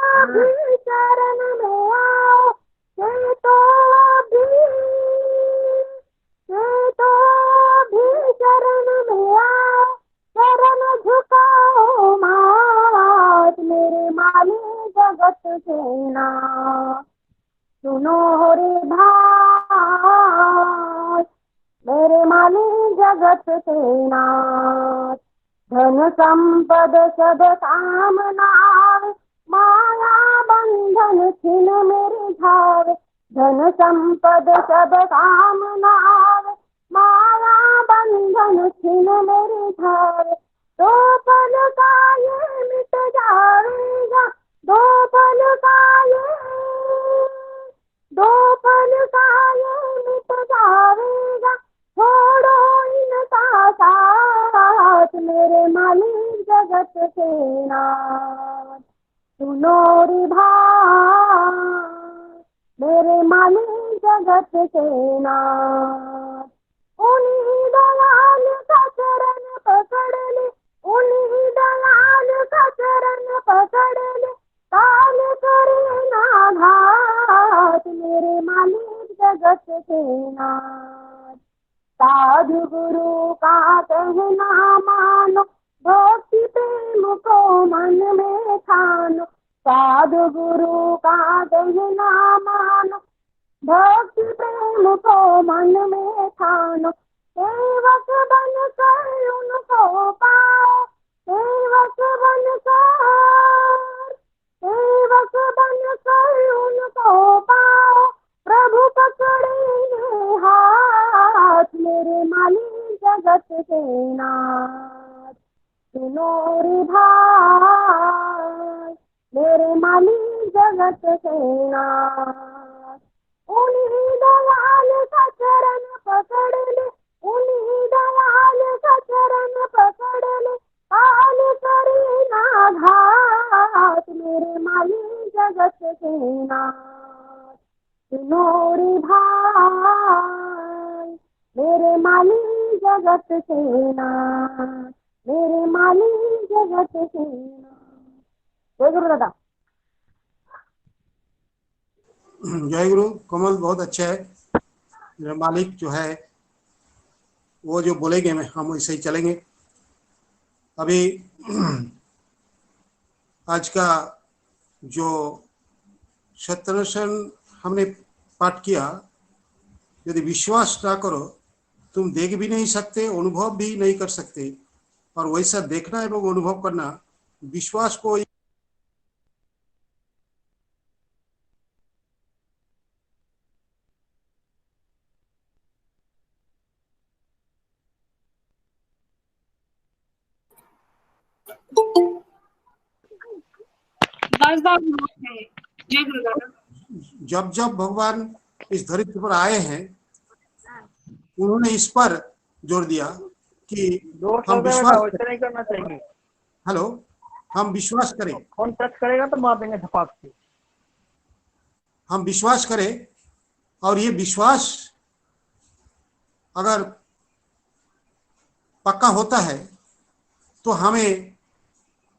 अभी शरण में आओ से तो अभी शरण में आओ शरण झुकाओ मात मेरे माली जगत के नाथ सुनो रे भाई मेरे माली जगत के नाथ धन संपद सब कामना माया बंधन छिन मेरे झावे धन संपद सब कामना माया बंधन छिन मेरे झावे दो पल का ये मिट जाएगा दो पल का ये मिट जाएगा छोड़ो इनका साथ मेरे मालिक जगत के नाथ सुनो रे भाई मेरे मालिक जगत के नाथ उन्हीं दयाल का चरण पकड़ ले उन्हीं दयाल का चरण पकड़ ले काल करे ना घात मेरे मालिक जगत के नाथ साधु गुरु का कहना मानो भक्ति प्रेम को मन में ठानो साधु गुरु का कहना मानो भक्ति प्रेम को मन में ठानो सेवक बन कर उनको पाओ सेवक बन कर उनको पाओ प्रभु पकड़ेंगे हाथ मेरे मालिक जगत के नाथ सुनो रे भाई मेरे मालिक जगत के नाथ उन्हीं दयाल का चरण पकड़ ले उन्हीं दयाल का चरण पकड़ ले काल करे ना घात मेरे मालिक जगत के नाथ सुनो रे भाई मेरे मालिक जगत के नाथ मेरे मालिक जगत के नाथ जय गुरु दादा जय गुरु। कमल बहुत अच्छा है। मेरा मालिक जो है वो जो बोलेंगे हम वैसे ही चलेंगे। अभी आज का जो सत्संग हमने पाठ किया यदि विश्वास ना करो तुम देख भी नहीं सकते अनुभव भी नहीं कर सकते और वैसा देखना एवं अनुभव करना विश्वास को जब जब भगवान इस धरती पर आए हैं उन्होंने इस पर जोर दिया कि हम विश्वास नहीं करना चाहिए। हेलो हम विश्वास करें कौन टच करेगा तो मार देंगे धपाक से। हम विश्वास करें और ये विश्वास अगर पक्का होता है तो हमें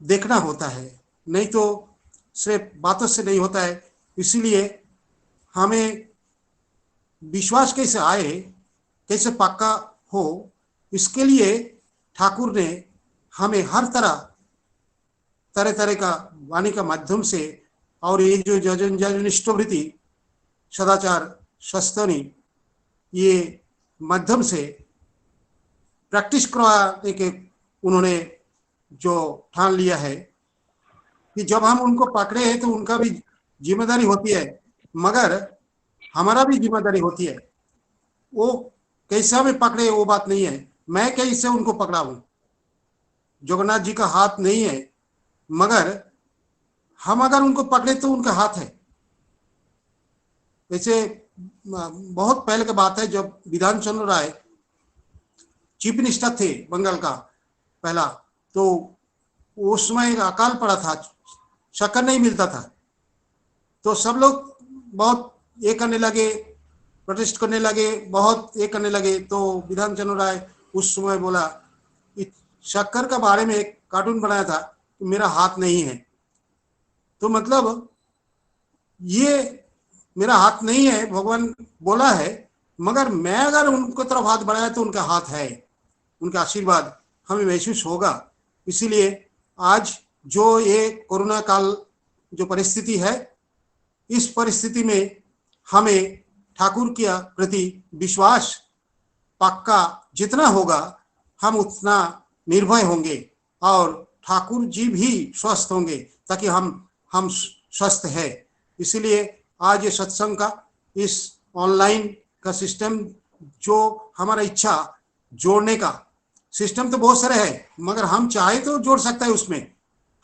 देखना होता है नहीं तो सिर्फ बातों से नहीं होता है। इसीलिए हमें विश्वास कैसे आए कैसे पक्का हो इसके लिए ठाकुर ने हमें हर तरह तरह का वाणी का माध्यम से और ये जो जजनिष्ठवृत्ति सदाचार शस्त्रनी ये माध्यम से प्रैक्टिस करवाने के उन्होंने जो ठान लिया है कि जब हम उनको पकड़े हैं तो उनका भी जिम्मेदारी होती है मगर हमारा भी जिम्मेदारी होती है। वो कैसे हमें पकड़े वो बात नहीं है, मैं कैसे उनको पकड़ा हूं। जगन्नाथ जी का हाथ नहीं है मगर हम अगर उनको पकड़े तो उनका हाथ है। ऐसे बहुत पहले की बात है जब विधान चंद्र राय चीफ मिनिस्टर थे बंगाल का पहला, तो उस समय अकाल पड़ा था, शक्कर नहीं मिलता था, तो सब लोग बहुत ये करने लगे, प्रोटेस्ट करने लगे, बहुत ये करने लगे। तो विधान चंद्र राय उस समय बोला, शक्कर का बारे में एक कार्टून बनाया था कि मेरा हाथ नहीं है, तो मतलब ये मेरा हाथ नहीं है भगवान बोला है, मगर मैं अगर उनको तरफ हाथ बढ़ाया तो उनका हाथ है, उनका आशीर्वाद हमें महसूस होगा। इसीलिए आज जो ये कोरोना काल जो परिस्थिति है, इस परिस्थिति में हमें ठाकुर के प्रति विश्वास पक्का जितना होगा हम उतना निर्भय होंगे और ठाकुर जी भी स्वस्थ होंगे, ताकि हम स्वस्थ है। इसलिए आज ये सत्संग का इस ऑनलाइन का सिस्टम, जो हमारा इच्छा जोड़ने का सिस्टम तो बहुत सारे है, मगर हम चाहे तो जोड़ सकता है, उसमें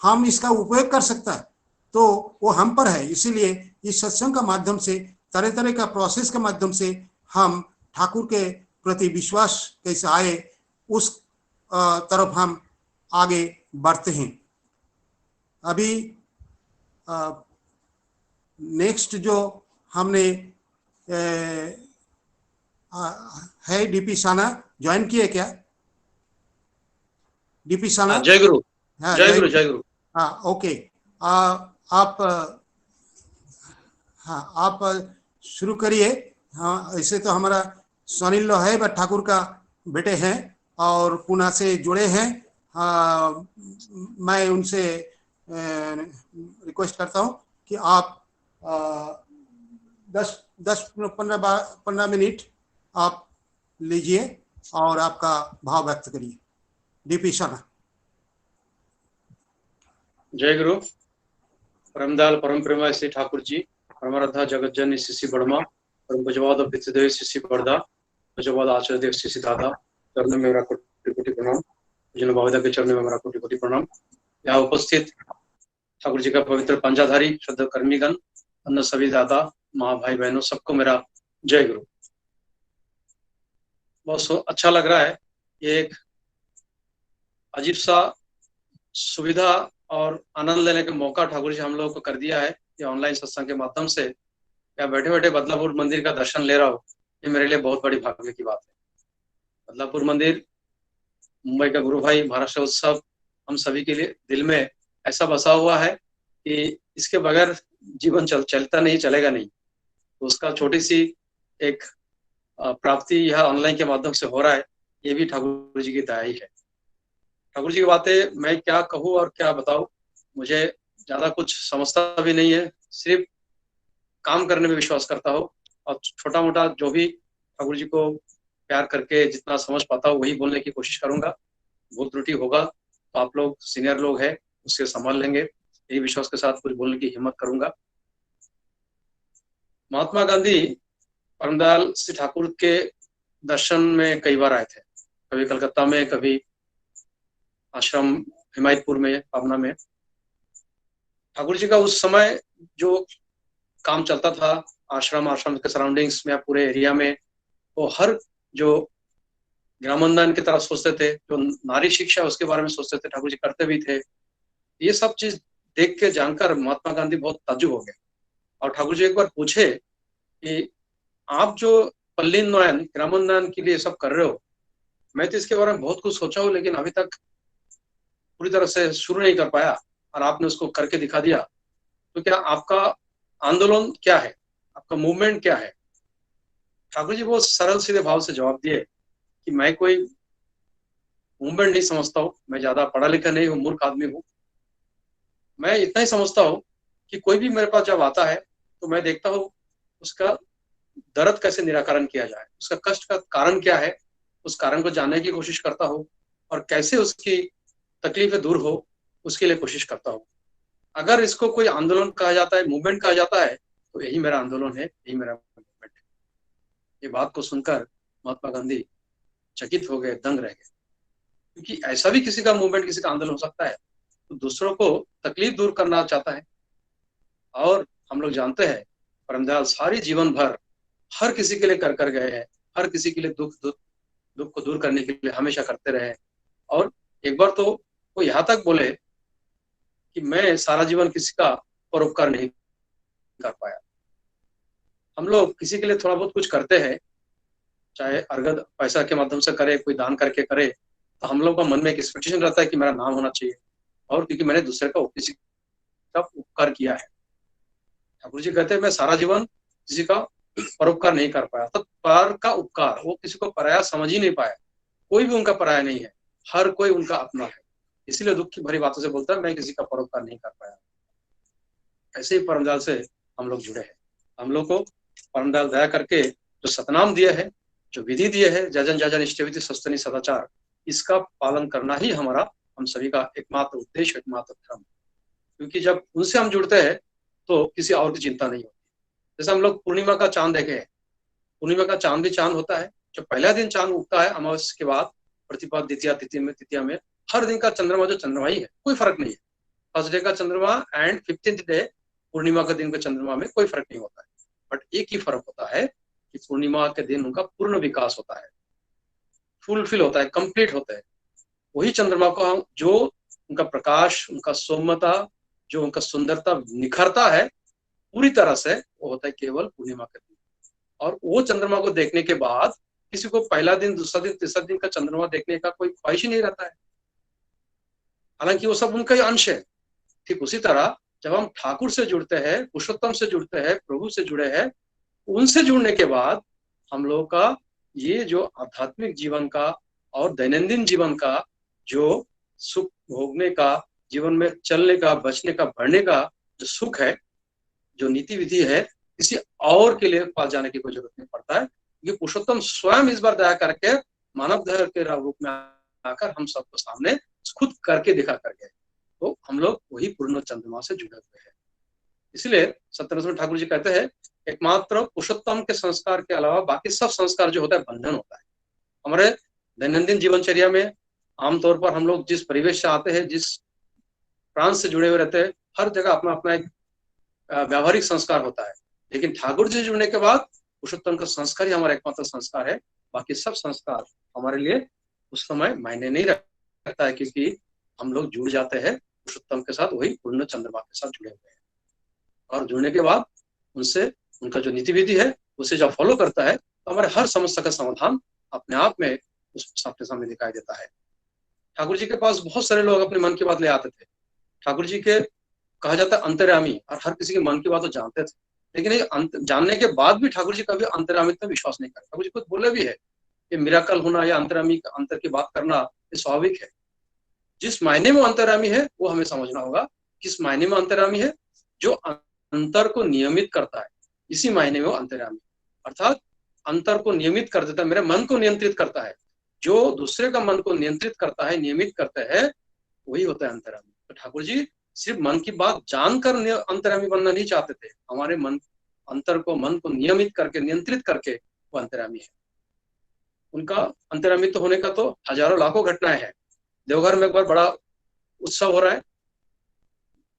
हम इसका उपयोग कर सकता है, तो वो हम पर है। इसीलिए इस सत्संग का माध्यम से, तरह तरह का प्रोसेस के माध्यम से हम ठाकुर के प्रति विश्वास कैसे आए उस तरफ हम आगे बढ़ते हैं। अभी नेक्स्ट जो हमने है डीपी साना ज्वाइन किए क्या? डीपी साना। जय गुरु। हाँ, जय गुरु, जय गुरु। हाँ, ओके। आप शुरू करिए। हाँ, ऐसे तो हमारा सुनील है, बट ठाकुर का बेटे हैं और पुणे से जुड़े हैं। मैं उनसे रिक्वेस्ट करता हूँ कि आप 10-15 मिनट आप लीजिए और आपका भाव व्यक्त करिए। डीपी शाना। जय गुरु। परमदाल परम प्रेमा श्री ठाकुर जी, परमाराध्या जगत जननी शिशि बर्मा, परम पूज्यपाद पितृदेव शिशि बर्दा, पूज्यपाद आचार्य देव शिशि दादा, चरण में मेरा कोटि कोटि प्रणाम। जिन बाबा के चरण में मेरा कोटि कोटि प्रणाम। यहाँ उपस्थित ठाकुर जी का पवित्र पंजाधारी श्रद्धा कर्मीगण, अन्य सभी दादा, माँ, भाई बहनों, सबको मेरा जय गुरु। बहुत अच्छा लग रहा है। ये एक अजीब सा सुविधा और आनंद लेने का मौका ठाकुर जी हम लोगों को कर दिया है। ये ऑनलाइन सत्संग के माध्यम से या बैठे बैठे बदलापुर मंदिर का दर्शन ले रहा हूँ, ये मेरे लिए बहुत बड़ी भाग्य की बात है। बदलापुर मंदिर मुंबई का गुरु भाई महाराष्ट्र उत्सव हम सभी के लिए दिल में ऐसा बसा हुआ है कि इसके बगैर जीवन चलता नहीं, चलेगा नहीं। तो उसका छोटी सी एक प्राप्ति यह ऑनलाइन के माध्यम से हो रहा है, ये भी ठाकुर जी की दया ही है। ठाकुर जी की बातें मैं क्या कहूँ और क्या बताऊं, मुझे ज्यादा कुछ समझता भी नहीं है, सिर्फ काम करने में विश्वास करता हूँ और छोटा मोटा जो भी ठाकुर जी को प्यार करके जितना समझ पाता हूँ वही बोलने की कोशिश करूंगा। भूल त्रुटि होगा तो आप लोग सीनियर लोग हैं, उसके संभाल लेंगे, यही विश्वास के साथ कुछ बोलने की हिम्मत करूंगा। महात्मा गांधी परमदयाल श्री ठाकुर के दर्शन में कई बार आए थे, कभी कलकत्ता में, कभी आश्रम हिमायतपुर में, पावना में। ठाकुर जी का उस समय जो काम चलता था आश्रम के सराउंडिंग्स में, पूरे एरिया में, वो हर जो ग्रामोन्नयन की तरफ सोचते थे, जो नारी शिक्षा उसके बारे में सोचते थे, ठाकुर जी करते भी थे। ये सब चीज देख के जानकर महात्मा गांधी बहुत ताज्जुब हो गए और ठाकुर जी एक बार पूछे कि आप जो पल्लीन्नयन, ग्रामोन्नयन के लिए सब कर रहे हो, मैं तो इसके बारे में बहुत कुछ सोचा हूँ लेकिन अभी तक पूरी तरह से शुरू नहीं कर पाया और आपने उसको करके दिखा दिया, तो क्या आपका आंदोलन क्या है, आपका मूवमेंट क्या है? ठाकुर जी बहुत सरल सीधे भाव से जवाब दिए कि मैं कोई मूवमेंट नहीं समझता हूँ, मैं ज्यादा पढ़ा लिखा नहीं हूँ, मूर्ख आदमी हूँ। मैं इतना ही समझता हूँ कि कोई भी मेरे पास जब आता है तो मैं देखता हूँ उसका दर्द कैसे निराकरण किया जाए, उसका कष्ट का कारण क्या है, उस कारण को जानने की कोशिश करता हूँ और कैसे उसकी तकलीफें दूर हो उसके लिए कोशिश करता हूँ। अगर इसको कोई आंदोलन कहा जाता है, मूवमेंट कहा जाता है, तो यही मेरा आंदोलन है, यही मेरा मूवमेंट है। ये बात को सुनकर महात्मा गांधी चकित हो गए, दंग रह गए, क्योंकि ऐसा भी किसी का मूवमेंट, किसी का आंदोलन हो सकता है, तो दूसरों को तकलीफ दूर करना चाहता है। और हम लोग जानते हैं परमदयाल सारी जीवन भर हर किसी के लिए कर गए हैं, हर किसी के लिए दुख को दूर करने के लिए हमेशा करते रहे। और एक बार तो वो यहाँ तक बोले कि मैं सारा जीवन किसी का परोपकार नहीं कर पाया। हम लोग किसी के लिए थोड़ा बहुत कुछ करते हैं, चाहे अर्घ पैसा के माध्यम से करे, कोई दान करके करे, तो हम लोग का मन में एक एक्सपेक्टेशन रहता है कि मेरा नाम होना चाहिए, और क्योंकि मैंने दूसरे का किसी का उपकार किया है। ठाकुर जी कहते हैं मैं सारा जीवन किसी का परोपकार नहीं कर पाया। तो पर का उपकार, वो किसी को पराया समझ ही नहीं पाया। कोई भी उनका पराया नहीं है, हर कोई उनका अपना है। इसीलिए दुख की भरी बातों से बोलता है मैं किसी का परोपकार नहीं कर पाया। ऐसे ही परमदयाल से हम लोग जुड़े हैं। हम लोग को परमदयाल दया करके जो सतनाम दिया है, जो विधि दिए है, जजन जजन इष्टविधि सस्तनि सदाचार, इसका पालन करना ही हमारा, हम सभी का एकमात्र उद्देश्य, एकमात्र धर्म। क्योंकि जब उनसे हम जुड़ते हैं तो किसी और की चिंता नहीं होती। जैसे हम लोग पूर्णिमा का चांद देखे हैं, पूर्णिमा का चांद भी चांद होता है। जो पहला दिन चांद उगता है अमावस्या के बाद, प्रतिपद द्वितीया तृतीया में हर दिन का चंद्रमा जो चंद्रमा ही है, कोई फर्क नहीं है। फर्स्ट डे का चंद्रमा एंड 15th डे पूर्णिमा के दिन का चंद्रमा में कोई फर्क नहीं होता है। बट एक ही फर्क होता है कि पूर्णिमा के दिन उनका पूर्ण विकास होता है, फुलफिल होता है, कंप्लीट होता है। वही चंद्रमा को हम, जो उनका प्रकाश, उनका सौम्यता, जो उनका सुंदरता निखरता है पूरी तरह से, वो होता है केवल पूर्णिमा के दिन। और वो चंद्रमा को देखने के बाद किसी को पहला दिन, दूसरा दिन, तीसरा दिन का चंद्रमा देखने का कोई ख्वाहिश ही नहीं रहता है, हालांकि वो सब उनका ही अंश है। ठीक उसी तरह जब हम ठाकुर से जुड़ते हैं, पुरुषोत्तम से जुड़ते हैं, प्रभु से जुड़े हैं, उनसे जुड़ने के बाद हम लोगों का ये जो आध्यात्मिक जीवन का और दैनंदिन जीवन का जो सुख भोगने का, जीवन में चलने का, बचने का, बढ़ने का जो सुख है, जो नीति विधि है, किसी और के लिए पास जाने की कोई जरूरत नहीं पड़ता है। क्योंकि पुरुषोत्तम स्वयं इस बार दया करके मानव देह के रूप में आकर हम सबको सामने खुद करके दिखा कर गए। तो हम लोग वही पूर्ण चंद्रमा से जुड़े हुए हैं। इसलिए सत्यनारायण ठाकुर जी कहते हैं एकमात्र पुरुषोत्तम के संस्कार के अलावा बाकी सब संस्कार जो होता है बंधन होता है। हमारे दैनंदिन जीवनचर्या में आमतौर पर हम लोग जिस परिवेश से आते हैं, जिस प्रांत से जुड़े हुए रहते हैं, हर जगह अपना अपना एक व्यावहारिक संस्कार होता है। लेकिन ठाकुर जी जुड़ने के बाद पुरुषोत्तम का संस्कार ही हमारा एकमात्र संस्कार है। बाकी सब संस्कार हमारे लिए उस समय मायने नहीं रखता है, क्योंकि हम लोग जुड़ जाते हैं पुरुषोत्तम के साथ, वही पूर्ण चंद्रमा के साथ जुड़े हुए हैं। और जुड़ने के बाद उनसे उनका जो नीति विधि है उसे जब फॉलो करता है तो हमारे हर समस्या का समाधान अपने आप में उस आपके सामने दिखाई देता है। ठाकुर जी के पास बहुत सारे लोग अपने मन की बात ले आते थे। ठाकुर जी के कहा जाता है अंतर्यामी, और हर किसी के मन की बात तो जानते थे, लेकिन ये जानने के बाद भी ठाकुर जी कभी अंतर्यामित्व में विश्वास नहीं करते। ठाकुर जी खुद बोले भी है कि मिराकल होना या अंतर्यामी अंतर की बात करना ये स्वाभाविक है। जिस मायने में अंतर्यामी है वो हमें समझना होगा। किस मायने में अंतर्यामी है? जो अंतर को नियमित करता है, इसी मायने में वो अंतर्यामी, अर्थात अंतर को नियमित कर देता है, मेरे मन को नियंत्रित करता है। जो दूसरे का मन को नियंत्रित करता है, नियमित करता है, वही होता है अंतर्यामी। तो ठाकुर जी सिर्फ मन की बात जानकर अंतर्यामी बनना नहीं चाहते थे, हमारे मन को नियमित करके, नियंत्रित करके वो अंतर्यामी है। उनका अंतर्यामित्व होने का तो हजारों लाखों घटनाएं हैं। देवघर में एक बार बड़ा उत्सव हो रहा है।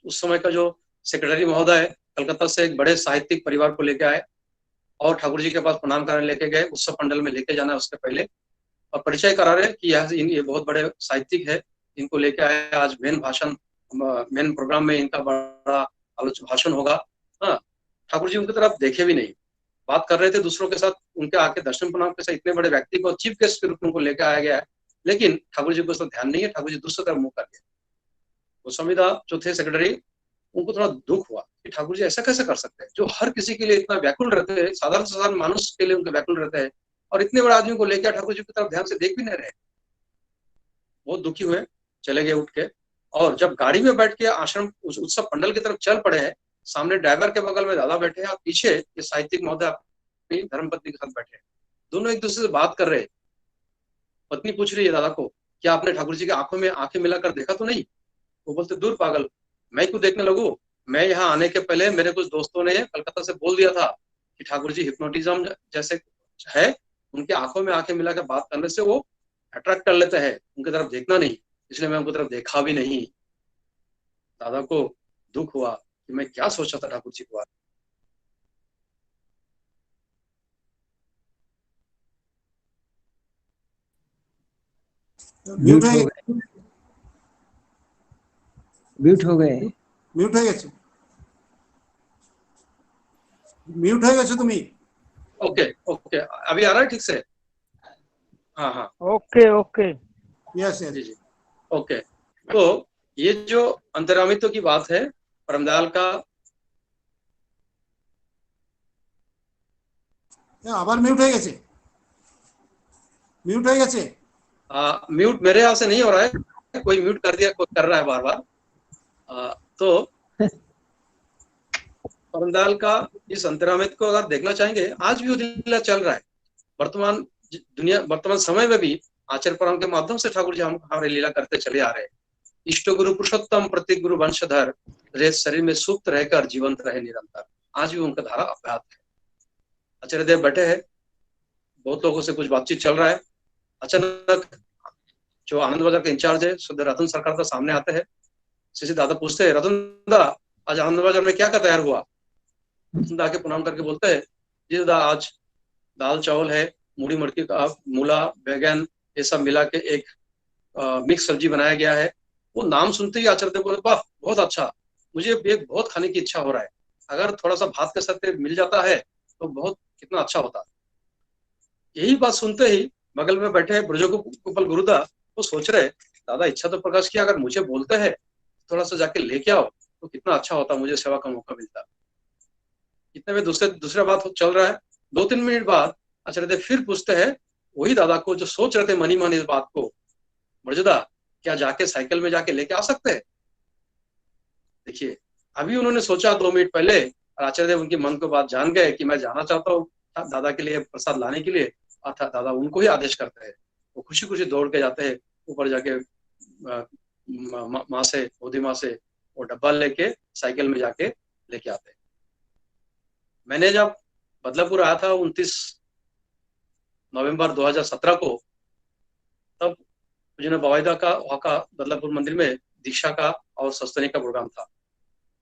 उस समय का जो सेक्रेटरी महोदय कलकत्ता से एक बड़े साहित्यिक परिवार को लेके आए और ठाकुर जी के पास प्रणाम करने लेके गए। उत्सव पंडल में लेके जाना है उसके पहले, और परिचय करा रहे कि ये बहुत बड़े साहित्यिक है, इनको लेके आए, आज मेन प्रोग्राम में इनका बड़ा आलोचना भाषण होगा। हाँ, ठाकुर जी उनकी तरफ देखे भी नहीं, बात कर रहे थे दूसरों के साथ, उनके आके दर्शन प्रणाम के साथ इतने बड़े व्यक्ति को चीफ गेस्ट के रूप में उनको लेकर आया गया है, लेकिन ठाकुर जी को उसका ध्यान नहीं है। ठाकुर जी दूसरी तरफ मुंह कर गए। वो संविदा जो थे सेक्रेटरी, उनको थोड़ा दुख हुआ कि ठाकुर जी ऐसा कैसे कर सकते हैं, जो हर किसी के लिए इतना व्याकुल रहते हैं, साधारण से साधारण मानुष के लिए उनके व्याकुल रहते हैं, और इतने बड़े आदमी को लेकर ठाकुर जी की तरफ ध्यान से देख भी नहीं रहे। बहुत दुखी हुए, चले गए उठ के। और जब गाड़ी में बैठ के आश्रम उत्सव पंडल की तरफ चल पड़े हैं, सामने ड्राइवर के बगल में दादा बैठे हैं और पीछे ये साहित्यिक महोदय अपनी धर्मपत्नी के साथ बैठे हैं। दोनों एक दूसरे से बात कर रहे। पत्नी पूछ रही है दादा को, क्या आपने ठाकुर जी की आंखों में आंखें मिलाकर देखा तो नहीं? वो बोलते, दूर पागल, मैं क्यों देखने लगूं? मैं यहाँ आने के पहले मेरे कुछ दोस्तों ने कलकत्ता से बोल दिया था कि ठाकुर जी हिप्नोटिज्म जैसे है, उनके आंखों में आंखें मिलाकर बात करने से वो अट्रैक्ट कर लेते हैं, उनकी तरफ देखना नहीं, इसलिए मैं उनकी तरफ देखा भी नहीं। दादा को दुख हुआ कि मैं क्या सोचा था ठाकुर जी को। মিউট হয়ে মিউট हो गए মিউট হয়ে গেছে মিউট হয়ে গেছে তুমি ओके ओके अभी आ रहा है ठीक से? हाँ हाँ ओके ओके यस जी जी ओके। तो ये जो अंतर्यामित्व की बात है परमदयाल का আবার মিউট হয়ে গেছে মিউট হয়ে গেছে म्यूट मेरे यहाँ से नहीं हो रहा है, कोई म्यूट कर दिया, कोई कर रहा है बार बार। तो परमदयाल का इस अंतर्यामित्व को अगर देखना चाहेंगे, आज भी वो लीला चल रहा है। वर्तमान समय में भी आचार्य परम के माध्यम से ठाकुर जी हम हमारे लीला करते चले आ रहे हैं। इष्ट गुरु पुरुषोत्तम प्रतीक गुरु वंशधर रे शरीर में सुप्त रहकर जीवंत रहे निरंतर, आज भी उनका धारा अभ्यात है। आचार्य देव बैठे हैं, बहुत लोगों से कुछ बातचीत चल रहा है। अचानक जो आनंद बाजार के इंचार्ज है शुद्ध रतन सरकार का सामने आते हैं। श्री दादा पूछते हैं, रतन दा आज आनंद बाजार में क्या क्या तैयार हुआ? रतन दा के प्रणाम करके बोलते हैं, जी दादा आज दाल चावल है, मूढ़ी मटकी का मूला बैगन ये सब मिला के एक मिक्स सब्जी बनाया गया है। वो नाम सुनते ही आचार्य देव बोले, वाह बहुत अच्छा, मुझे एक बहुत खाने की इच्छा हो रहा है, अगर थोड़ा सा भात के साथ मिल जाता है तो बहुत कितना अच्छा होता। यही बात सुनते ही बगल में बैठे ब्रजगोपाल गुरुदा वो सोच रहे, दादा इच्छा तो प्रकाश किया, अगर मुझे बोलते हैं थोड़ा सा जाके लेके आओ तो कितना अच्छा होता, मुझे सेवा का मौका मिलता। इतने में दूसरा बात चल रहा है। 2-3 मिनट बाद आचार्य देव फिर पूछते हैं वही दादा को जो सोच रहे थे मनी मन इस बात को, ब्रजदा क्या जाके साइकिल में जाके लेके आ सकते हैं? देखिए अभी उन्होंने सोचा 2 मिनट पहले और आचार्य देव उनकी मन को बात जान गए कि मैं जाना चाहता हूँ दादा के लिए प्रसाद लाने के लिए, अर्थात दादा उनको ही आदेश करते हैं। वो खुशी खुशी दौड़ के जाते हैं ऊपर जाके माँ से गोदी माँ से वो डब्बा लेके साइकिल में जाके लेके आते हैं। मैंने जब बदलापुर आया था 29 नवंबर 2017 को, तब मुझे बावाईदा का वहाँ का बदलापुर मंदिर में दीक्षा का और सस्तनी का प्रोग्राम था।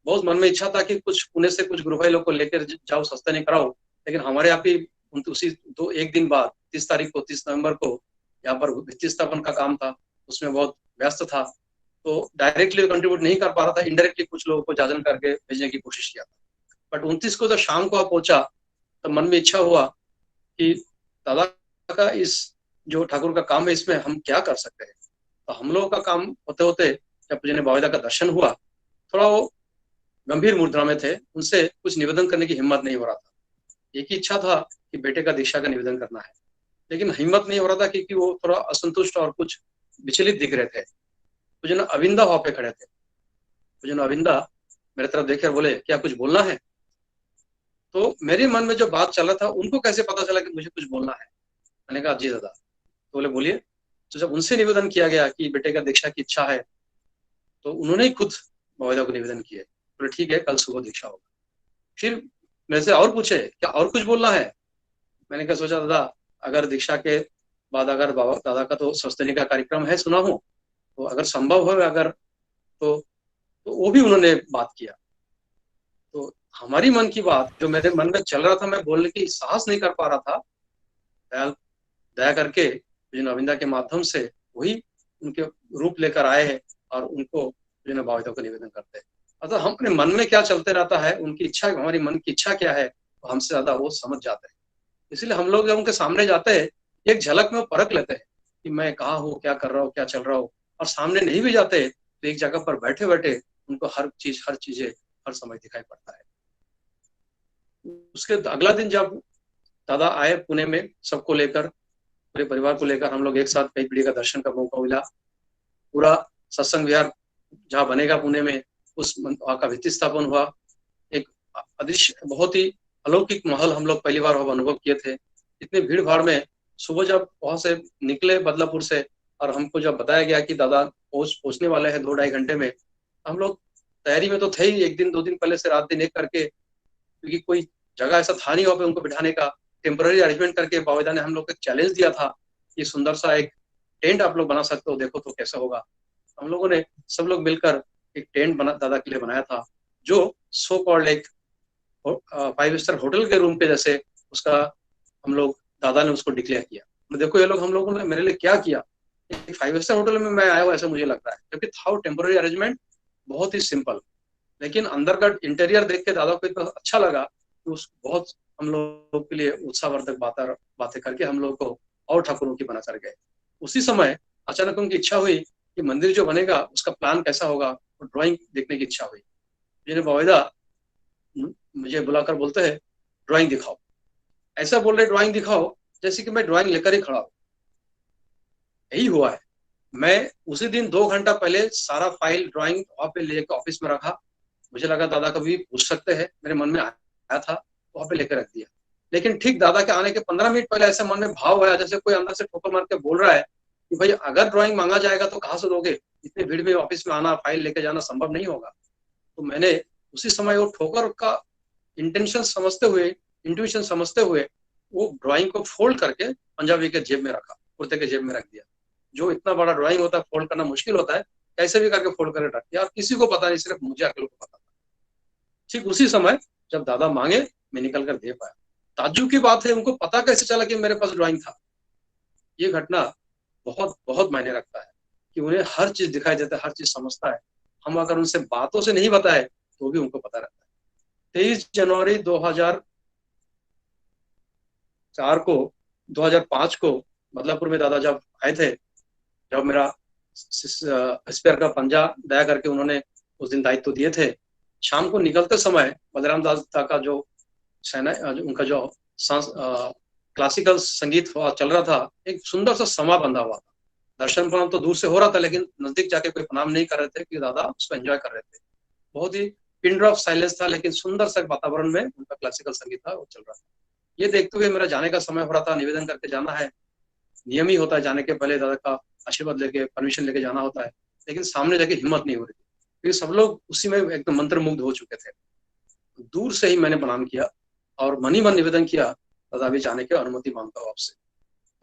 बहुत मन में इच्छा था कि कुछ पुणे से कुछ गुरु भाई लोग को लेकर जाओ सस्तनी कराओ, लेकिन हमारे यहाँ भी उसी एक दिन बाद 30 नवंबर को यहाँ पर भित्ति स्थापन का काम था, उसमें बहुत व्यस्त था, तो डायरेक्टली कंट्रीब्यूट नहीं कर पा रहा था, इनडायरेक्टली कुछ लोगों को जाजन करके भेजने की कोशिश किया था। बट 29 को जब शाम को आप पहुंचा तो मन में इच्छा हुआ कि दादा का इस जो ठाकुर का काम है इसमें हम क्या कर सकते हैं। तो हम लोगों का काम होते होते जब जिन्हें बावाईदा का दर्शन हुआ, थोड़ा वो गंभीर मुद्रा में थे, उनसे कुछ निवेदन करने की हिम्मत नहीं हो रहा था। एक ही इच्छा था कि बेटे का दीक्षा का निवेदन करना है, लेकिन हिम्मत नहीं हो रहा था क्योंकि वो थोड़ा असंतुष्ट और कुछ विचलित दिख रहे थे। तो जो अविंदा वहां पे खड़े थे, तो जो अविंदा मेरे तरफ देखे बोले, क्या कुछ बोलना है? तो मेरे मन में जो बात चल रहा था उनको कैसे पता चला कि मुझे कुछ बोलना है? मैंने कहा जी दादा। तो बोले बोलिए। तो जब उनसे निवेदन किया गया कि बेटे का दीक्षा की इच्छा है, तो उन्होंने ही खुद बावाईदा को निवेदन किए, बोले ठीक है कल सुबह दीक्षा होगा। फिर मेरे से और पूछे क्या और कुछ बोलना है? मैंने क्या सोचा दादा अगर दीक्षा के बाद अगर बाबा दादा का तो सस्तनी का कार्यक्रम है सुना हूं, तो अगर संभव हो अगर तो वो भी उन्होंने बात किया। तो हमारी मन की बात जो मेरे मन में चल रहा था, मैं बोलने की साहस नहीं कर पा रहा था, दया करके जिन अविंदा के माध्यम से वही उनके रूप लेकर आए हैं और उनको जिन बावाईदा को निवेदन करते हैं। अतः हम अपने मन में क्या चलते रहता है, उनकी इच्छा, हमारी मन की इच्छा क्या है, तो हमसे ज्यादा वो समझ जाते हैं। इसलिए हम लोग जब उनके सामने जाते हैं एक झलक में परख लेते हैं कि मैं कहाँ हूँ, क्या कर रहा हूँ, क्या चल रहा हूँ। और सामने नहीं भी जाते तो एक जगह पर बैठे बैठे उनको हर चीजें हर समय दिखाई पड़ता है। उसके अगला दिन जब दादा आए पुणे में, सबको लेकर पूरे परिवार को लेकर हम लोग एक साथ कई पीढ़ी का दर्शन का मौका मिला। पूरा सत्संग विहार जहाँ बनेगा पुणे में, उस वहाँ का भित्ति स्थापन हुआ। एक अदृश्य बहुत ही अलौकिक माहौल हम लोग पहली बार अनुभव किए थे। इतनी भीड़ भाड़ में सुबह जब वहां से निकले बदलापुर से और हमको जब बताया गया कि दादा पहुंचने वाले हैं 2-2.5 घंटे में, हम लोग तैयारी में तो थे ही, 1 दिन 2 दिन पहले से रात दिन एक करके, क्योंकि कोई जगह ऐसा था नहीं वहाँ पे उनको बिठाने का। टेम्पररी अरेंजमेंट करके बावाईदा ने हम लोग को चैलेंज दिया था कि सुंदर सा एक टेंट आप लोग बना सकते हो, देखो तो कैसा होगा। हम लोगों ने सब लोग मिलकर एक टेंट दादा के लिए बनाया था, जो सो कॉल्ड एक 5 स्टार होटल के रूम पे जैसे उसका हम लोग दादा ने उसको डिक्लेयर किया। देखो ये लोग हम लोगों ने मेरे लिए क्या किया। एक 5 स्टार होटल में मैं आया हूँ ऐसा मुझे लग रहा है, क्योंकि था वो टेम्पोररी अरेंजमेंट बहुत ही सिंपल, लेकिन अंदर का इंटीरियर देख के दादा को इतना अच्छा लगा कि उस बहुत हम लोगों के लिए उत्साहवर्धक बातें करके हम लोग को और ठाकुरों की बना कर गए। उसी समय अचानक उनकी इच्छा हुई कि मंदिर जो बनेगा उसका प्लान कैसा होगा, तो ड्राइंग देखने की इच्छा हुई। जिन्हें बाविदा मुझे बुलाकर बोलते हैं ड्राइंग दिखाओ, ऐसा बोल रहे ड्राइंग दिखाओ जैसे कि मैं ड्राइंग लेकर ही खड़ा हूं। यही हुआ है। मैं उसी दिन 2 घंटा पहले सारा फाइल ड्राइंग वहां पे लेकर ऑफिस में रखा। मुझे लगा दादा कभी पूछ सकते हैं, मेरे मन में आया था, वहां पे लेकर रख दिया। लेकिन ठीक दादा के आने के 15 मिनट पहले ऐसे मन में भाव आया जैसे कोई अंदर से ठोकर मार के बोल रहा है कि भाई अगर ड्राइंग मांगा जाएगा तो कहाँ से दोगे, इतनी भीड़ में ऑफिस में आना फाइल लेके जाना संभव नहीं होगा। तो मैंने उसी समय वो ठोकर का इंटेंशन समझते हुए, इंट्यूशन समझते हुए वो ड्राइंग को फोल्ड करके पंजाबी के जेब में रखा, कुर्ते के जेब में रख दिया। जो इतना बड़ा ड्राइंग होता है फोल्ड करना मुश्किल होता है, कैसे भी करके फोल्ड करके रख दिया और किसी को पता नहीं, सिर्फ मुझे अकेले को पता था। ठीक उसी समय जब दादा मांगे मैं निकल कर दे पाया। ताज्जुब की बात है, उनको पता कैसे चला कि मेरे पास ड्राइंग था। ये घटना बहुत बहुत मायने रखता है कि उन्हें हर चीज दिखाई देता है, हर चीज समझता है। हम अगर उनसे बातों से नहीं बताए तो भी उनको पता रहता है। 23 जनवरी 2005 को बदलापुर में दादा जब आए थे, जब मेरा स्पेयर का पंजा दया करके उन्होंने उस दिन दायित्व दिए थे, शाम को निकलते समय बलराम दास का जो उनका जो क्लासिकल संगीत चल रहा था, एक सुंदर सा समा बंधा हुआ था। दर्शन प्रणाम तो दूर से हो रहा था, लेकिन नजदीक जाके कोई प्रणाम नहीं कर रहे थे कि दादा उसको एंजॉय कर रहे थे। बहुत ही पिन ड्रॉप साइलेंस था, लेकिन सुंदर सा वातावरण में उनका क्लासिकल संगीत था, वो चल रहा था। ये देखते हुए मेरा जाने का समय हो रहा था, निवेदन करके जाना है, नियम ही होता है जाने के पहले दादा का आशीर्वाद लेके परमिशन लेके जाना होता है, लेकिन सामने जाके हिम्मत नहीं हो रही थी क्योंकि सब लोग उसी में एकदम मंत्रमुग्ध हो चुके थे। दूर से ही मैंने प्रणाम किया और मन ही मन निवेदन किया, दादा अभी जाने की अनुमति मांगता हूँ आपसे।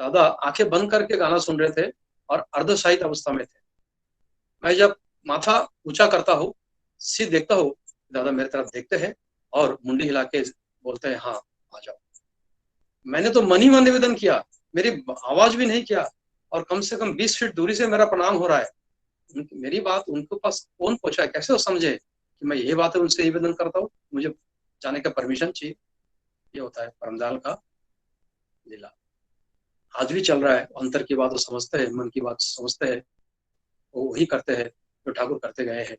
दादा आंखें बंद करके गाना सुन रहे थे और अर्धशायित अवस्था में थे। मैं जब माथा ऊंचा करता हूँ, सीधे देखता हूँ, दादा मेरे तरफ देखते हैं और मुंडी हिला के बोलते हैं हाँ आ जाओ। मैंने तो मन ही मन निवेदन किया, मेरी आवाज भी नहीं किया और कम से कम 20 फीट दूरी से मेरा प्रणाम हो रहा है। मेरी बात उनके पास कौन पहुंचा है, कैसे वो समझे कि मैं ये बात है उनसे निवेदन करता हूँ, मुझे जाने का परमिशन चाहिए। ये होता है परमदाल का लीला, आज भी चल रहा है। अंतर की बात वो समझते हैं, मन की बात समझते हैं, वो वही करते हैं जो ठाकुर करते गए हैं,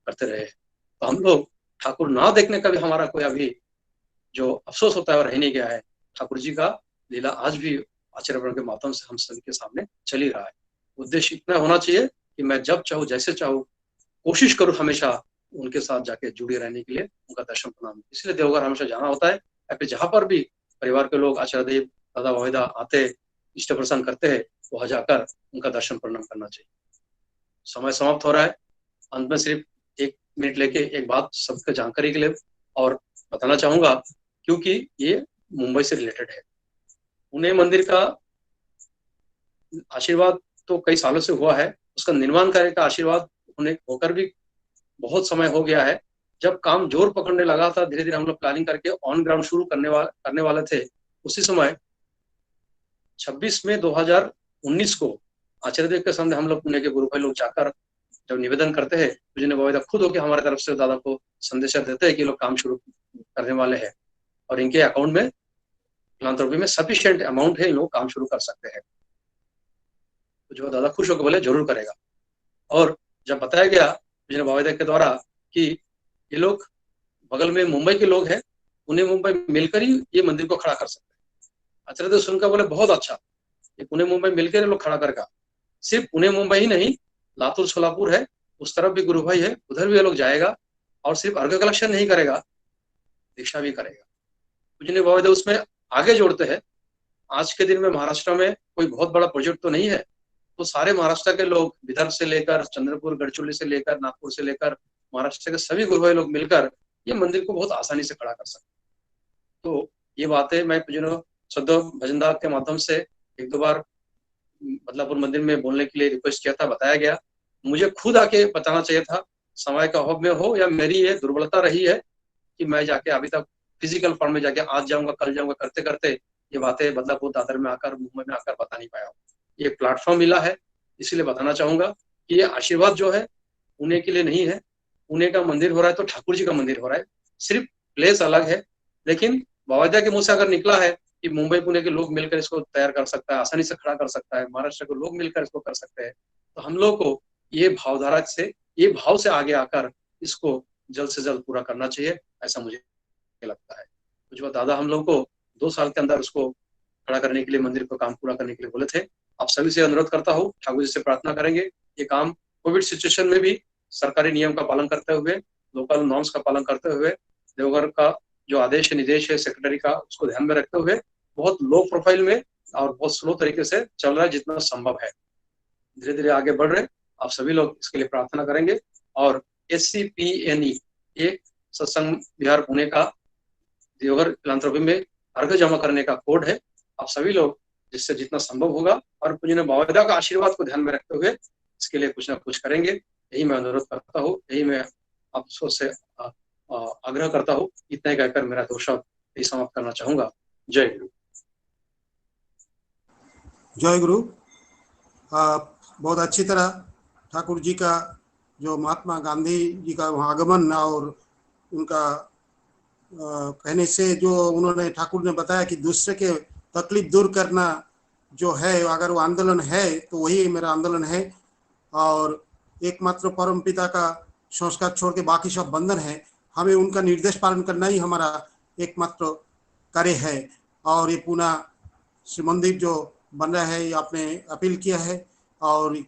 करते रहे। तो हम लोग ठाकुर ना देखने का भी हमारा कोई अभी जो अफसोस होता है और रह नहीं गया है। ठाकुर जी का लीला आज भी आचरण के माध्यम से हम सभी के सामने चल ही रहा है। उद्देश्य इतना होना चाहिए कि मैं जब चाहूँ जैसे चाहूँ कोशिश करूँ हमेशा उनके साथ जाके जुड़े रहने के लिए, उनका दर्शन प्रणाम। इसलिए देवघर हमेशा जाना होता है, या फिर जहां पर भी परिवार के लोग आचार्य देव दादा वाहिदा आते इष्ट प्रसन्न करते हैं, वहां जाकर उनका दर्शन प्रणाम करना चाहिए। समय समाप्त हो रहा है, अंत में सिर्फ 1 मिनट लेके एक बात सबके जानकारी के लिए और बताना चाहूंगा, क्योंकि ये मुंबई से रिलेटेड है। पुणे मंदिर का आशीर्वाद तो कई सालों से हुआ है, उसका निर्माण कार्य का आशीर्वाद होकर भी बहुत समय हो गया है। जब काम जोर पकड़ने लगा था, धीरे धीरे हम लोग प्लानिंग करके ऑन ग्राउंड शुरू करने वाले थे, उसी समय 26 मई 2019 को आचार्य देव के सामने हम लोग पुणे के गुरु भाई लोग जाकर जब निवेदन करते हैं, तो जिन्हें बाविदा खुद होकर हमारे तरफ से दादा को संदेशा देते हैं कि लोग काम शुरू करने वाले हैं और इनके अकाउंट में फिलांथ्रोपी में सफिशिएंट अमाउंट है, इन लोग काम शुरू कर सकते हैं। तो जो दादा खुश होकर बोले जरूर करेगा। और जब बताया गया जिन्हें बाविदा के द्वारा कि ये लोग बगल में मुंबई के लोग हैं, पुणे मुंबई मिलकर ही ये मंदिर को खड़ा कर सकते हैं। आचार्य देव सुनकर बोले बहुत अच्छा, ये पुणे मुंबई मिलकर ये लोग खड़ा करेगा। सिर्फ पुणे मुंबई ही नहीं, लातूर सोलापुर है, उस तरफ भी गुरु भाई है, उधर भी ये लोग जाएगा और सिर्फ अर्घ कलेक्शन नहीं करेगा, दीक्षा भी करेगा। जिन्हें बाविदा उसमें आगे जोड़ते हैं। आज के दिन में महाराष्ट्र में कोई बहुत बड़ा प्रोजेक्ट तो नहीं है, तो सारे महाराष्ट्र के लोग विदर्भ से लेकर चंद्रपुर, गढ़चिरौली से लेकर नागपुर से लेकर महाराष्ट्र के सभी गुरु भाई लोग मिलकर ये मंदिर को बहुत आसानी से खड़ा कर सकते। तो ये बातें मैं सदो भजनदार के माध्यम से 1-2 बार बदलापुर मंदिर में बोलने के लिए रिक्वेस्ट किया था, बताया गया। मुझे खुद आके बताना चाहिए था, समय का अभाव में हो या मेरी ये दुर्बलता रही है कि मैं जाके अभी तक फिजिकल फॉर्म में जाके आज जाऊंगा कल जाऊंगा करते करते ये बातें बदलापुर दादर में आकर मुंबई में आकर बता नहीं पाया हूँ। ये प्लेटफॉर्म मिला है, इसीलिए बताना चाहूंगा कि ये आशीर्वाद जो है पुणे के लिए नहीं है। पुणे का मंदिर हो रहा है तो ठाकुर जी का मंदिर हो रहा है, सिर्फ प्लेस अलग है। लेकिन बावैद्या के मुंह से अगर निकला है कि मुंबई पुणे के लोग मिलकर इसको तैयार कर सकता है, आसानी से खड़ा कर सकता है, महाराष्ट्र के लोग मिलकर इसको कर सकते हैं, तो हम लोग को ये भावधारा से, ये भाव से आगे आकर इसको जल्द से जल्द पूरा करना चाहिए, ऐसा मुझे लगता है। कुछ बात दादा हम लोग को 2 साल के अंदर उसको खड़ा करने के लिए, मंदिर को काम पूरा करने के लिए बोले थे। आप सभी से अनुरोध करता हूँ, ठाकुर जी से प्रार्थना करेंगे ये काम कोविड सिचुएशन में भी सरकारी नियम का पालन करते हुए, लोकल नॉर्म्स का पालन करते हुए, देवघर का जो आदेश है, निर्देश है सेक्रेटरी का, उसको ध्यान में रखते हुए बहुत लो प्रोफाइल में और बहुत स्लो तरीके से चल रहा है, जितना संभव है धीरे धीरे आगे बढ़ रहे। आप सभी लोग इसके लिए प्रार्थना करेंगे। और SCPNE एक सत्संग विहार पुणे का देवघर फिलैंथ्रोपी में अर्घ जमा करने का कोड है। आप सभी लोग जिससे जितना संभव होगा और पूज्य बावैद्या का आशीर्वाद को ध्यान में रखते हुए इसके लिए कुछ ना कुछ करेंगे, यही मैं अनुरोध करता हूँ, यही मैं आप सबसे आग्रह करता हूँ। इतना ही कहकर मेरा 2 शब्द यही समाप्त करना चाहूंगा। जय गुरु। जय गुरु। बहुत अच्छी तरह ठाकुर जी का जो महात्मा गांधी जी का वहाँ आगमन और उनका कहने से जो उन्होंने ठाकुर ने बताया कि दूसरे के तकलीफ दूर करना जो है, अगर वो आंदोलन है तो वही मेरा आंदोलन है। और एकमात्र परम पिता का संस्कार छोड़ के बाकी सब बंधन है। हमें उनका निर्देश पालन करना ही हमारा एकमात्र कार्य है। और ये पुणे श्री मंदिर जो बन रहा है, ये आपने अपील किया है और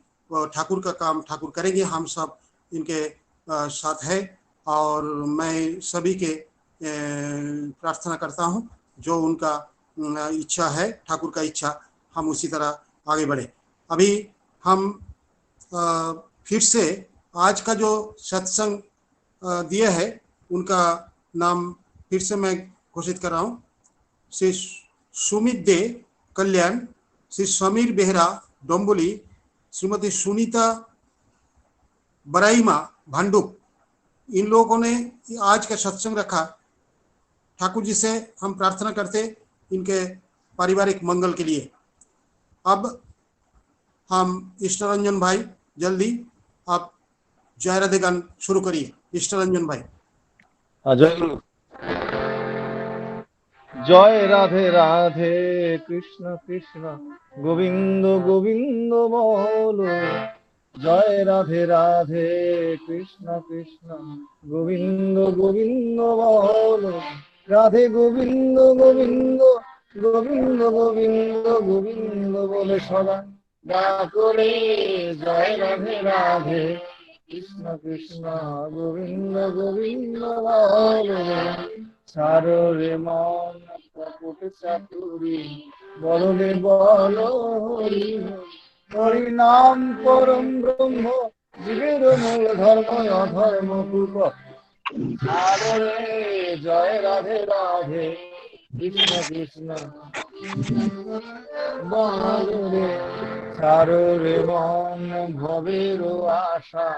ठाकुर का काम ठाकुर करेंगे, हम सब इनके साथ है। और मैं सभी के प्रार्थना करता हूँ, जो उनका इच्छा है, ठाकुर का इच्छा, हम उसी तरह आगे बढ़े। अभी हम फिर से आज का जो सत्संग दिया है उनका नाम फिर से मैं घोषित कर रहा हूँ। श्री सुमित दे कल्याण, श्री समीर बेहरा डोंबोली, श्रीमती सुनीता बराइमा भांडुप, इन लोगों ने आज का सत्संग रखा। ठाकुर जी से हम प्रार्थना करते इनके पारिवारिक मंगल के लिए। अब हम इष्टरंजन भाई, जल्दी आप जय राधे गान शुरू करिए। इष्टरंजन भाई। जय गुरु। जय राधे राधे कृष्ण कृष्ण गोविंद गोविंद बोलो। जय राधे राधे कृष्ण कृष्ण गोविंद गोविंद बोलो। राधे गोविंद गोविंद गोविंद गोविंद गोविंद बोले सदा डाकोरे। जय राधे राधे कृष्ण कृष्ण गोविंद गोविंद बोलो। सारो रे मन कपट चातुरी बलने बलो हरि हरि नाम परम ब्रह्म जीवेर मूल धर्म अधर्म कूप। सारो रे जय राधे राधे कृष्ण कृष्ण बलो रे। सारो रे मन भवेर आशा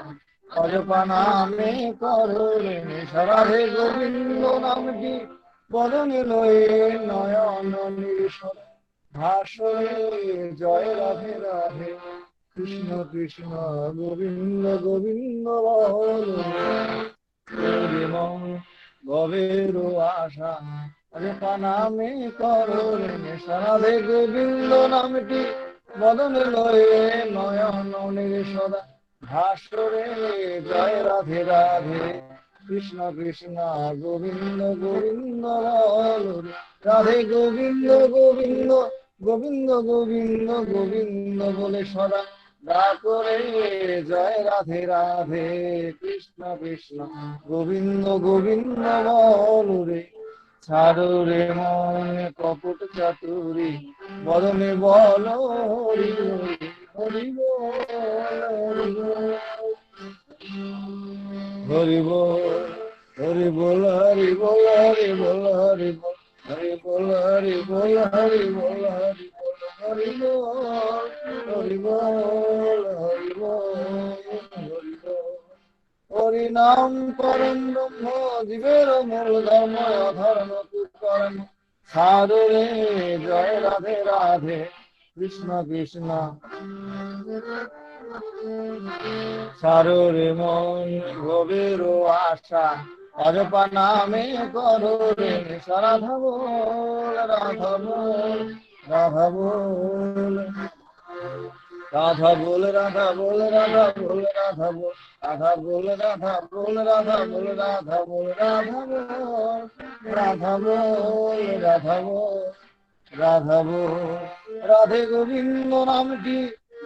अजपा नामे करो रे। राधे गोविंद नामटी बदने लये नयन निरीश्वर भाषे। जय राधे राधे कृष्ण कृष्ण गोविंद गोविंद बोलो। मन भवेर आशा अजपा नामे करो रे। राधे गोविंद नामटी बदने लये नयन निरीश्वर भास्वरे। जय राधे राधे कृष्ण कृष्ण गोविंद गोविंद बोलो। राधे गोविंद गोविंद गोविंद गोविंद गोविंद बोले सदा डाको रे। जय राधे राधे कृष्ण कृष्ण गोविंद गोविंद बोलो रे। ছাড়ো রে মন কপট চাতুরি বদনে বলো হরি হরি হরি বল হরি বল হরি বল হরি বল হরি বল হরি বল হরি বল হরি বল হরি বল হরি বল হরি বল হরি বল। हरि नाम परम ब्रह्म जीवेर मूल धर्म अधर्म कुकर्म। सारो रे जय राधे राधे कृष्ण कृष्ण सारो रे मन गभीरो आशा अजपा नामे करो रे राधा बोल राधा बोल राधा बोल राधा बोल राधा बोल राधा बोल राधा बोल राधा बोल राधा बोल राधा बोल राधा बोल राधा बोल राधा बोल राधा बोल राधा बोल राधे गोविंद नामটি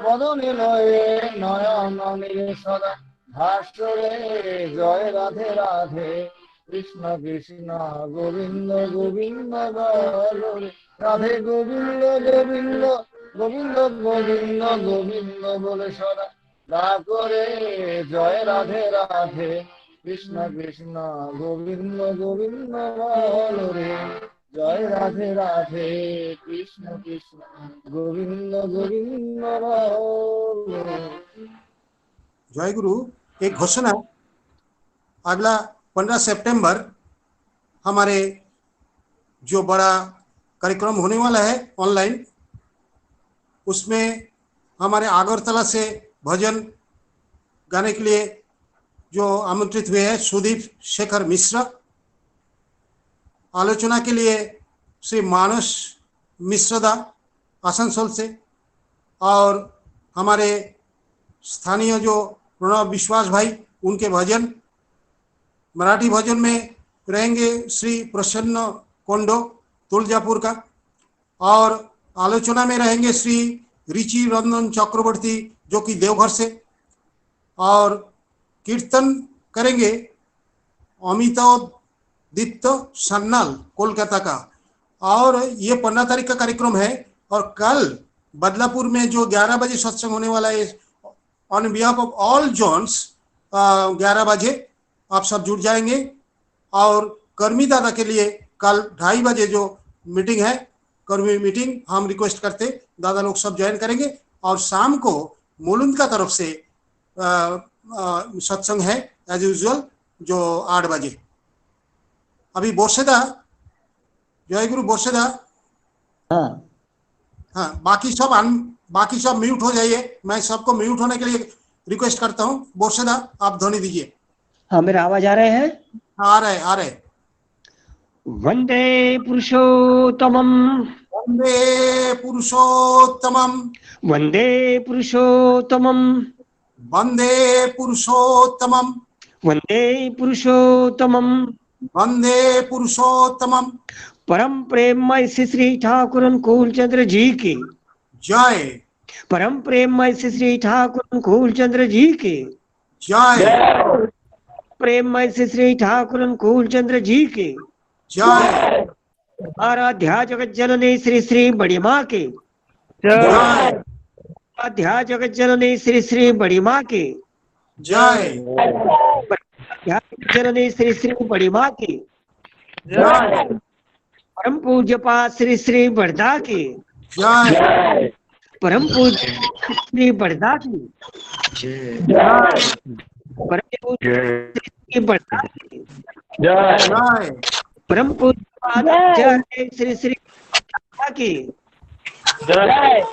বদনে লয়ে নয়ন নীলে সদা ভাস্করে জয় রাধে রাধে কৃষ্ণ কৃষ্ণ গোবিন্দ গোবিন্দ বল রে রাধে গোবিন্দ গোবিন্দ গোবিন্দ গোবিন্দ গোবিন্দ বলে সদা গা করে জয় রাধে রাধে কৃষ্ণ কৃষ্ণ গোবিন্দ গোবিন্দ বল রে জয় রাধে রাধে কৃষ্ণ কৃষ্ণ गोविंद गोविंद जय गुरु। एक घोषणा, अगला 15 सितंबर हमारे जो बड़ा कार्यक्रम होने वाला है ऑनलाइन, उसमें हमारे आगरतला से भजन गाने के लिए जो आमंत्रित हुए हैं सुदीप शेखर मिश्रा, आलोचना के लिए श्री मानस मिश्रदा आसनसोल से, और हमारे स्थानीय जो प्रणव विश्वास भाई उनके भजन, मराठी भजन में रहेंगे श्री प्रसन्न कोंडो तुलजापुर का, और आलोचना में रहेंगे श्री रिचि रंजन चक्रवर्ती जो कि देवघर से, और कीर्तन करेंगे अमिताभ दीप्त सन्नाल कोलकाता का। और ये 15 तारीख का कार्यक्रम है, और कल बदलापुर में जो 11 बजे सत्संग होने वाला है on behalf of all zones 11 बजे आप सब जुड़ जाएंगे। और कर्मी दादा के लिए कल 2:30 बजे जो मीटिंग है, कर्मी मीटिंग, हम रिक्वेस्ट करते दादा लोग सब ज्वाइन करेंगे। और शाम को मुलुंद का तरफ से सत्संग है एज यूजुअल जो 8 बजे। अभी बोसेदा, जय गुरु बोसेदा। हाँ, बाकी सब म्यूट हो जाइए। मैं सबको म्यूट होने के लिए रिक्वेस्ट करता हूँ। बोसेदा आप ध्वनि दीजिए। हाँ, मेरा आवाज आ रहे हैं? आ रहे। वंदे पुरुषोत्तमम वंदे पुरुषोत्तमम वंदे पुरुषोत्तमम वंदे पुरुषोत्तमम वंदे पुरुषोत्तमम वंदे पुरुषोत्तमम। परम प्रेममय श्री ठाकुर कुलचंद्र जी की जय। परम प्रेममय श्री ठाकुर कुलचंद्र जी की जय। प्रेममय श्री ठाकुर कुलचंद्र जी की जय। आराध्या जगत जननी श्री श्री बड़ी माँ की जय। आराध्या जगत जननी श्री श्री बड़ी माँ की जय। आराध्या जननी श्री श्री बड़ी माँ की जय। परम पूज्य पाठ श्री श्री बड़दा की जय। परम पूज्य श्री बड़दा की जय। परम पूज्य श्री बड़दा की जय। परम पूज्य आचार्य श्री श्री बड़दा की जय।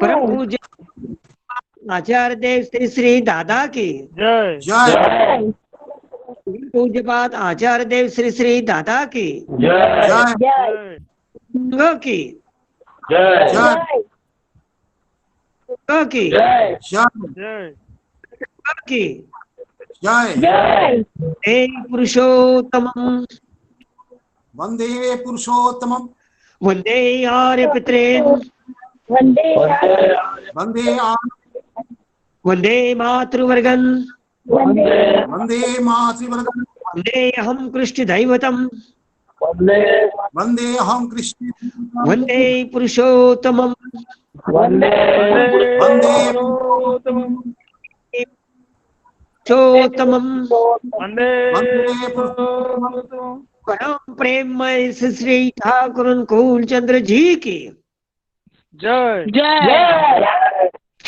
परम पूज्य आचार्य देव श्री श्री दादा की जय। पूज्यपाद आचार्य देव श्री श्री दादा की जय। की जय। की की जय। हे पुरुषोत्तमम वंदे पुरुषोत्तमम वंदे आर्य पितरे वंदे वंदे वंदे मातृवर्गन वंदे मातृवर्गं वंदे अहम कृष्ण दैवतम वंदे अहं कृष्ण वंदे पुरुषोत्तमम वंदे पुरुषोत्तमम वंदे परम प्रेममय श्री ठाकुर कुलचंद्र जी की जय।